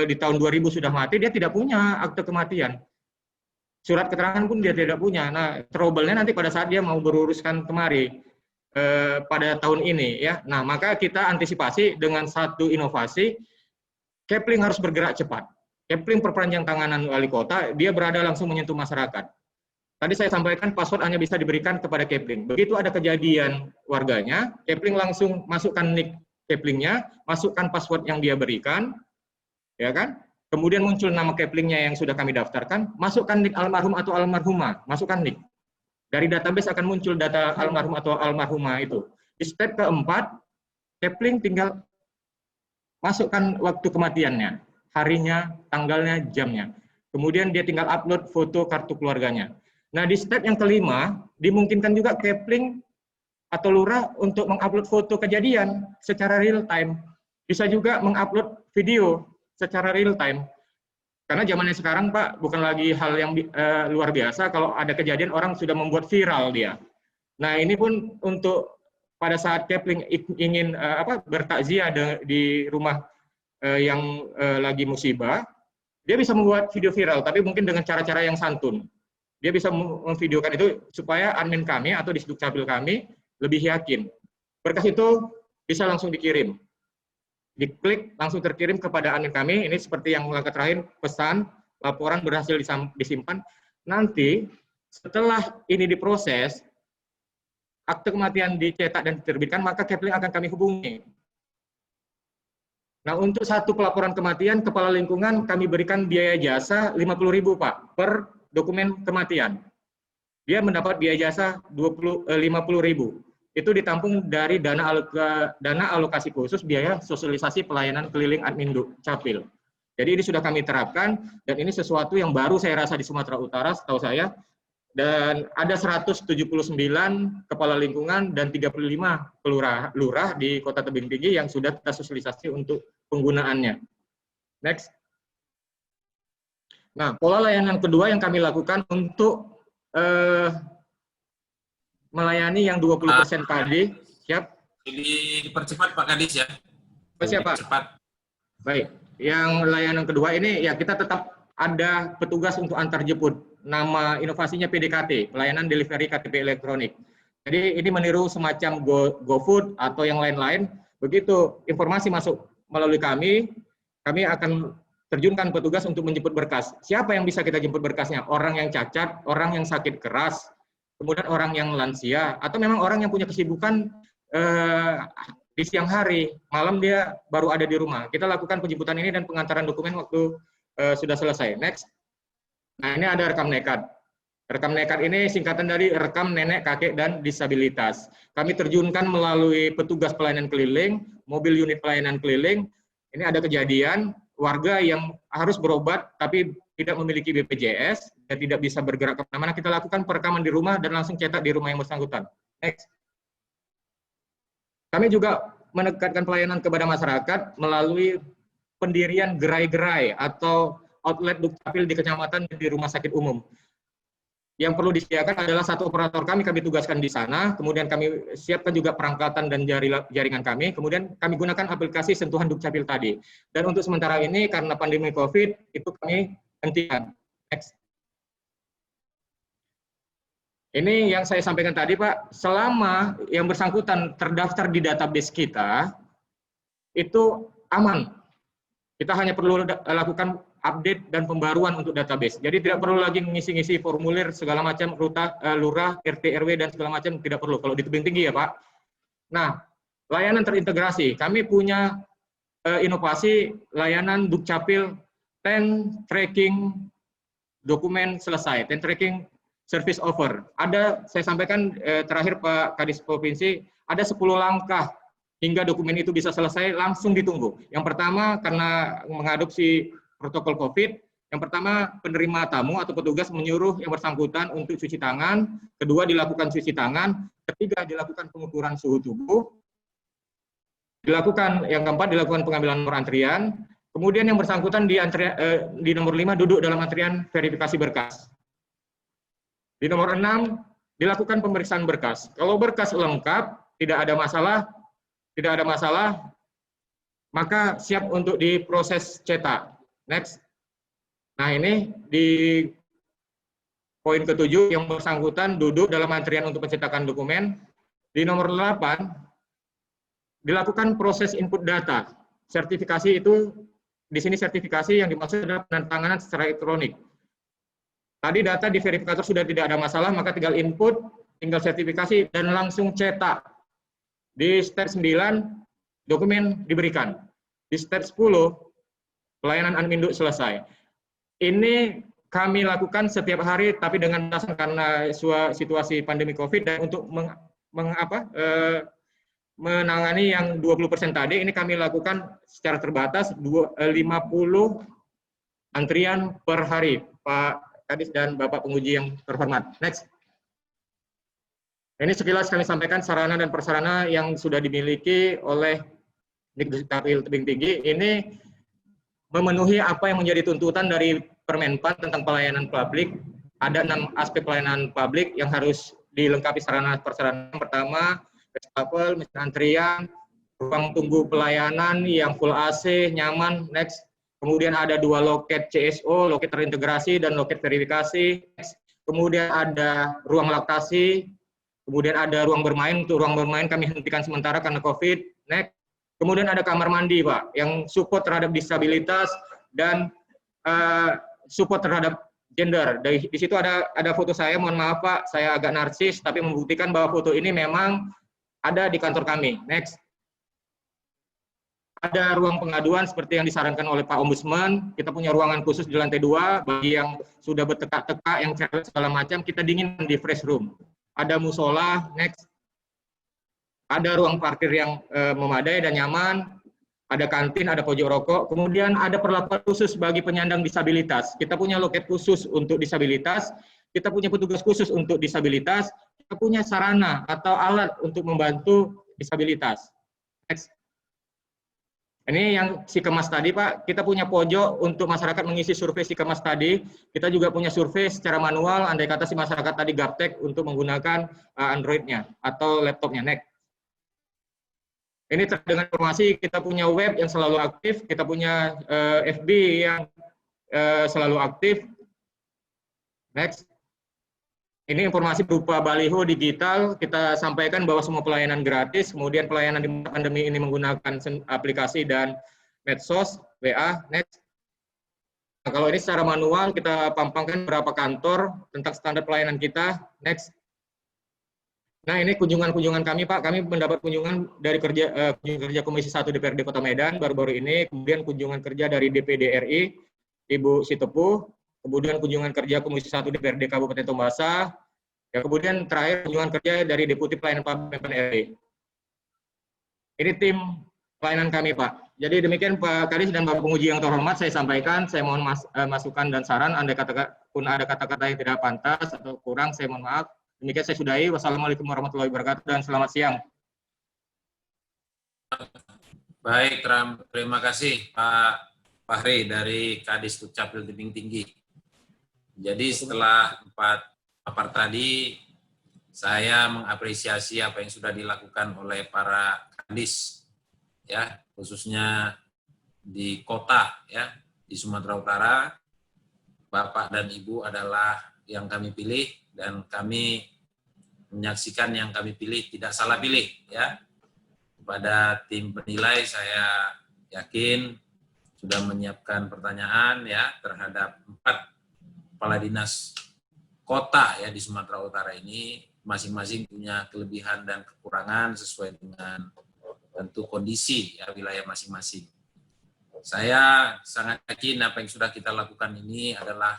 di tahun 2000 sudah mati, dia tidak punya akte kematian. Surat keterangan pun dia tidak punya. Nah, trouble-nya nanti pada saat dia mau beruruskan kemari pada tahun ini, ya. Nah, maka kita antisipasi dengan satu inovasi. Kepling harus bergerak cepat. Kepling perpanjang tanganan wali kota, dia berada langsung menyentuh masyarakat. Tadi saya sampaikan password hanya bisa diberikan kepada Kepling. Begitu ada kejadian warganya, Kepling langsung masukkan nick Keplingnya, masukkan password yang dia berikan, ya kan? Kemudian muncul nama Keplingnya yang sudah kami daftarkan, masukkan nick almarhum atau almarhumah, masukkan nick. Dari database akan muncul data almarhum atau almarhumah itu. Di step keempat, Kepling tinggal masukkan waktu kematiannya, harinya, tanggalnya, jamnya. Kemudian dia tinggal upload foto kartu keluarganya. Nah, di step yang kelima, dimungkinkan juga Kepling atau lurah untuk mengupload foto kejadian secara real time. Bisa juga mengupload video secara real time. Karena zamannya sekarang, Pak, bukan lagi hal yang luar biasa, kalau ada kejadian orang sudah membuat viral dia. Nah, ini pun untuk pada saat Kepling ingin bertakziah di rumah yang lagi musibah, dia bisa membuat video viral, tapi mungkin dengan cara-cara yang santun. Dia bisa memvideokan itu supaya admin kami atau di Dukcapil kami lebih yakin. Berkas itu bisa langsung dikirim. Diklik, langsung terkirim kepada admin kami. Ini seperti yang langkah terakhir, pesan, laporan berhasil disimpan. Nanti, setelah ini diproses, akte kematian dicetak dan diterbitkan, maka Kepling akan kami hubungi. Nah, untuk satu pelaporan kematian, kepala lingkungan kami berikan biaya jasa 50.000, Pak, per dokumen kematian. Dia mendapat biaya jasa 50.000. Itu ditampung dari dana alokasi khusus biaya sosialisasi pelayanan keliling admin Dukcapil. Jadi ini sudah kami terapkan, dan ini sesuatu yang baru saya rasa di Sumatera Utara, setahu saya. Dan ada 179 kepala lingkungan dan 35 lurah di Kota Tebing Tinggi yang sudah kita sosialisasi untuk penggunaannya. Next. Nah, pola layanan kedua yang kami lakukan untuk melayani yang 20% tadi. Siap? Ini dipercepat, Pak Kadis, ya. Siap, Pak. Cepat. Baik. Yang layanan kedua ini, ya kita tetap ada petugas untuk antar jemput. Nama inovasinya PDKT, pelayanan delivery KTP elektronik. Jadi ini meniru semacam GoFood atau yang lain-lain. Begitu informasi masuk melalui kami akan terjunkan petugas untuk menjemput berkas. Siapa yang bisa kita jemput berkasnya? Orang yang cacat, orang yang sakit keras, kemudian orang yang lansia, atau memang orang yang punya kesibukan di siang hari, malam dia baru ada di rumah. Kita lakukan penjemputan ini dan pengantaran dokumen waktu sudah selesai. Next. Nah, ini ada rekam nekat. Rekam nekat ini singkatan dari rekam nenek, kakek, dan disabilitas. Kami terjunkan melalui petugas pelayanan keliling, mobil unit pelayanan keliling. Ini ada kejadian warga yang harus berobat tapi tidak memiliki BPJS dan tidak bisa bergerak kemana-mana. Kita lakukan perekaman di rumah dan langsung cetak di rumah yang bersangkutan. Next. Kami juga meningkatkan pelayanan kepada masyarakat melalui pendirian gerai-gerai atau outlet Dukcapil di kecamatan dan di rumah sakit umum. Yang perlu disediakan adalah satu operator kami tugaskan di sana, kemudian kami siapkan juga perangkatan dan jaringan kami, kemudian kami gunakan aplikasi sentuhan Dukcapil tadi. Dan untuk sementara ini, karena pandemi COVID, itu kami hentikan. Next. Ini yang saya sampaikan tadi, Pak, selama yang bersangkutan terdaftar di database kita, itu aman. Kita hanya perlu lakukan update dan pembaruan untuk database. Jadi tidak perlu lagi ngisi-ngisi formulir segala macam, lurah, RT, RW, dan segala macam, tidak perlu. Kalau di Tebing Tinggi ya, Pak. Nah, layanan terintegrasi. Kami punya inovasi layanan Dukcapil 10 tracking dokumen selesai, 10 tracking service over. Ada, saya sampaikan terakhir Pak Kadis Provinsi, ada 10 langkah hingga dokumen itu bisa selesai langsung ditunggu. Yang pertama karena mengadopsi protokol COVID, yang pertama penerima tamu atau petugas menyuruh yang bersangkutan untuk cuci tangan, kedua dilakukan cuci tangan, ketiga dilakukan pengukuran suhu tubuh, yang keempat dilakukan pengambilan nomor antrian, kemudian yang bersangkutan di nomor 5 duduk dalam antrian verifikasi berkas. Di nomor 6 dilakukan pemeriksaan berkas. Kalau berkas lengkap, tidak ada masalah, maka siap untuk diproses cetak. Next. Nah, ini di poin ke-7 yang bersangkutan duduk dalam antrian untuk pencetakan dokumen. Di nomor 8 dilakukan proses input data. Sertifikasi itu di sini sertifikasi yang dimaksud adalah penandatanganan secara elektronik. Tadi data di verifikator sudah tidak ada masalah, maka tinggal input, tinggal sertifikasi dan langsung cetak. Di step 9 dokumen diberikan. Di step 10 pelayanan admin selesai. Ini kami lakukan setiap hari, tapi dengan alasan karena situasi pandemi COVID dan untuk menangani yang 20% tadi, ini kami lakukan secara terbatas 50 antrian per hari, Pak Kadis dan Bapak Penguji yang terhormat. Next. Ini sekilas kami sampaikan sarana dan prasarana yang sudah dimiliki oleh Dikdukcapil Tebing Tinggi. Ini memenuhi apa yang menjadi tuntutan dari Permenpan tentang pelayanan publik. Ada 6 aspek pelayanan publik yang harus dilengkapi sarana prasarana. Pertama, wastafel, mesin antrian, ruang tunggu pelayanan yang full AC, nyaman. Next. Kemudian ada 2 loket CSO, loket terintegrasi dan loket verifikasi. Next. Kemudian ada ruang laktasi. Kemudian ada ruang bermain. Untuk ruang bermain kami hentikan sementara karena COVID. Next. Kemudian ada kamar mandi, Pak, yang support terhadap disabilitas dan support terhadap gender. Di situ ada foto saya, mohon maaf Pak, saya agak narsis, tapi membuktikan bahwa foto ini memang ada di kantor kami. Next. Ada ruang pengaduan seperti yang disarankan oleh Pak Ombudsman. Kita punya ruangan khusus di lantai 2, bagi yang sudah bertekak-tekak, yang segala macam, kita dinginkan di fresh room. Ada musola, next. Ada ruang parkir yang memadai dan nyaman, ada kantin, ada pojok rokok, kemudian ada perlakuan khusus bagi penyandang disabilitas. Kita punya loket khusus untuk disabilitas, kita punya petugas khusus untuk disabilitas, kita punya sarana atau alat untuk membantu disabilitas. Next. Ini yang Sikemas tadi, Pak. Kita punya pojok untuk masyarakat mengisi survei Sikemas tadi. Kita juga punya survei secara manual, andai kata si masyarakat tadi gaptek untuk menggunakan Android-nya atau laptopnya. Next. Ini terkait dengan informasi, kita punya web yang selalu aktif, kita punya FB yang selalu aktif. Next. Ini informasi berupa baliho digital, kita sampaikan bahwa semua pelayanan gratis, kemudian pelayanan di pandemi ini menggunakan aplikasi dan medsos, WA. Next. Nah, kalau ini secara manual, kita pampangkan berapa kantor tentang standar pelayanan kita. Next. Nah, ini kunjungan-kunjungan kami, Pak. Kami mendapat kunjungan dari kunjungan kerja Komisi 1 DPRD Kota Medan baru-baru ini, kemudian kunjungan kerja dari DPD RI, Ibu Sitepuh, kemudian kunjungan kerja Komisi 1 DPRD Kabupaten Tombasa, ya, kemudian terakhir kunjungan kerja dari Deputi Pelayanan Publik RI. Ini tim pelayanan kami, Pak. Jadi demikian Pak Kadis dan Bapak Penguji yang terhormat, saya sampaikan, saya mohon masukan dan saran, andai pun ada kata-kata yang tidak pantas atau kurang, saya mohon maaf. Demikian saya sudahi. Wassalamualaikum warahmatullahi wabarakatuh dan selamat siang. Baik, terima kasih Pak Fahri dari Kadis Dukcapil Tebing Tinggi. Jadi setelah 4 paper tadi, saya mengapresiasi apa yang sudah dilakukan oleh para Kadis, ya, khususnya di kota, ya, di Sumatera Utara. Bapak dan Ibu adalah yang kami pilih dan kami menyaksikan yang kami pilih tidak salah pilih, ya. Kepada tim penilai saya yakin sudah menyiapkan pertanyaan, ya, terhadap 4 kepala dinas kota, ya, di Sumatera Utara ini, masing-masing punya kelebihan dan kekurangan sesuai dengan tentu kondisi, ya, wilayah masing-masing. Saya sangat yakin apa yang sudah kita lakukan ini adalah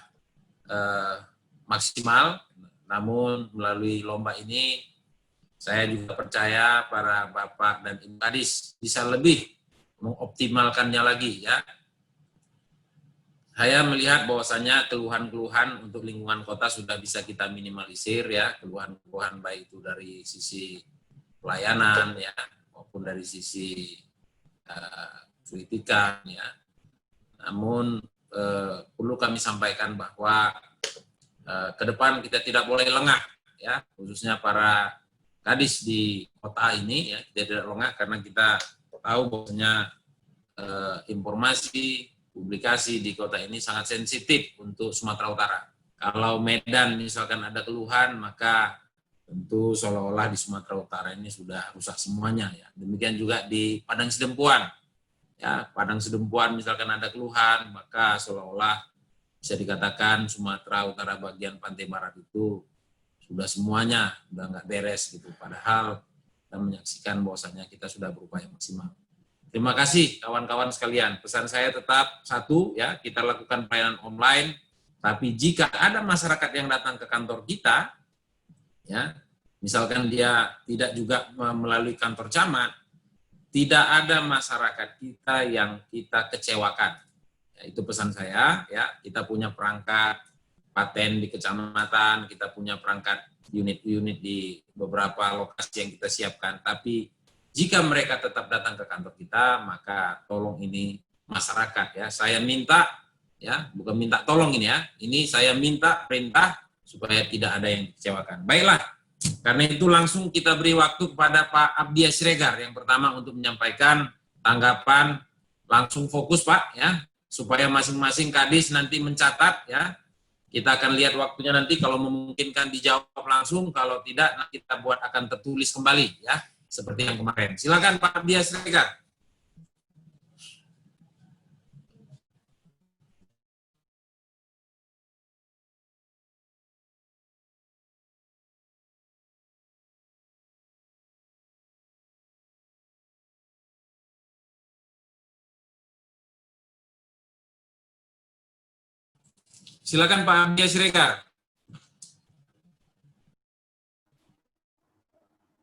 maksimal. Namun melalui lomba ini Saya juga percaya para Bapak dan Ibu Kadis bisa lebih mengoptimalkannya lagi ya. Saya melihat bahwasanya keluhan-keluhan untuk lingkungan kota sudah bisa kita minimalisir ya, keluhan-keluhan baik itu dari sisi pelayanan ya maupun dari sisi kritikan ya. Namun perlu kami sampaikan bahwa ke depan kita tidak boleh lengah ya, khususnya para kadis di kota ini ya, kita tidak lengah karena kita tahu bahwasanya informasi publikasi di kota ini sangat sensitif untuk Sumatera Utara. Kalau Medan misalkan ada keluhan, maka tentu seolah-olah di Sumatera Utara ini sudah rusak semuanya ya. Demikian juga di Padang Sidempuan. Ya, Padang Sidempuan misalkan ada keluhan, maka seolah-olah bisa dikatakan Sumatera Utara bagian pantai barat itu sudah semuanya udah nggak beres gitu. Padahal kita menyaksikan bahwasanya kita sudah berupaya maksimal. Terima kasih kawan-kawan sekalian. Pesan saya tetap satu ya, kita lakukan pelayanan online. Tapi jika ada masyarakat yang datang ke kantor kita, ya, misalkan dia tidak juga melalui kantor camat, tidak ada masyarakat kita yang kita kecewakan. Ya, itu pesan saya. Ya, kita punya perangkat paten di kecamatan, kita punya perangkat unit-unit di beberapa lokasi yang kita siapkan. Tapi jika mereka tetap datang ke kantor kita, maka tolong ini masyarakat ya. Saya minta ya, bukan minta tolong ini ya. Ini saya minta perintah supaya tidak ada yang dikecewakan. Baiklah, karena itu langsung kita beri waktu kepada Pak Abdiya Siregar yang pertama untuk menyampaikan tanggapan. Langsung fokus Pak ya, supaya masing-masing kadis nanti mencatat ya. Kita akan lihat waktunya nanti, kalau memungkinkan dijawab langsung, kalau tidak nanti kita buat akan tertulis kembali ya. Seperti yang kemarin. Silakan Pak Abdiya Siregar. Silakan Pak Abdiya Siregar.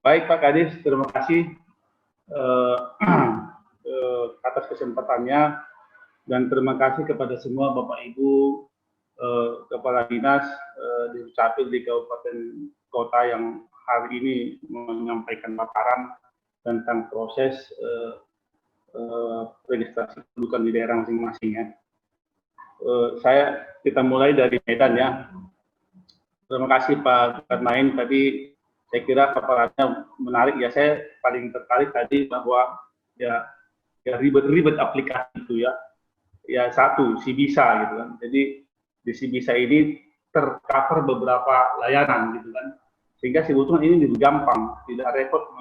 Baik Pak Kadis, terima kasih atas kesempatannya dan terima kasih kepada semua Bapak Ibu Kepala Dinas di Dukcapil di Kabupaten Kota yang hari ini menyampaikan paparan tentang proses registrasi kependudukan di daerah masing-masing ya. Kita mulai dari Medan ya. Terima kasih Pak Karmain tadi. Saya kira paparannya menarik ya. Saya paling tertarik tadi bahwa ya ribet-ribet aplikasi itu ya. Ya satu, Sibisa gitu kan. Jadi di Sibisa ini tercover beberapa layanan gitu kan. Sehingga sebetulnya ini lebih gampang, tidak repot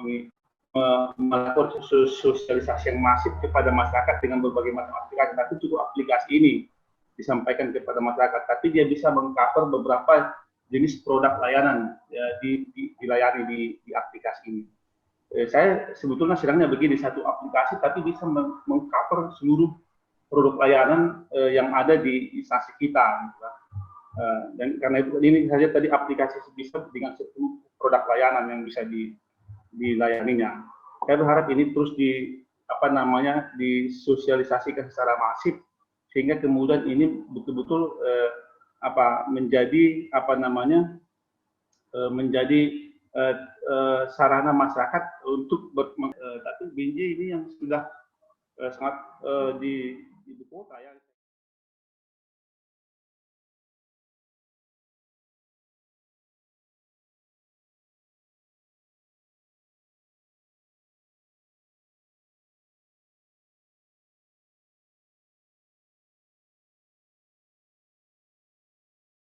melakukan sosialisasi yang masif kepada masyarakat dengan berbagai macam aplikasi. Tapi cukup aplikasi ini disampaikan kepada masyarakat. Tapi dia bisa mengcover beberapa jenis produk layanan ya, dilayani di aplikasi ini. Saya sebetulnya sedangnya begini, satu aplikasi tapi bisa mengcover seluruh produk layanan yang ada di instansi kita. Gitu. Dan karena itu ini saja tadi aplikasi bisa dengan 10 produk layanan yang bisa dilayaninya. Saya berharap ini terus disosialisasikan secara masif sehingga kemudian ini betul-betul menjadi sarana masyarakat untuk tapi BNJ ini yang sudah sangat di ibu kota ya.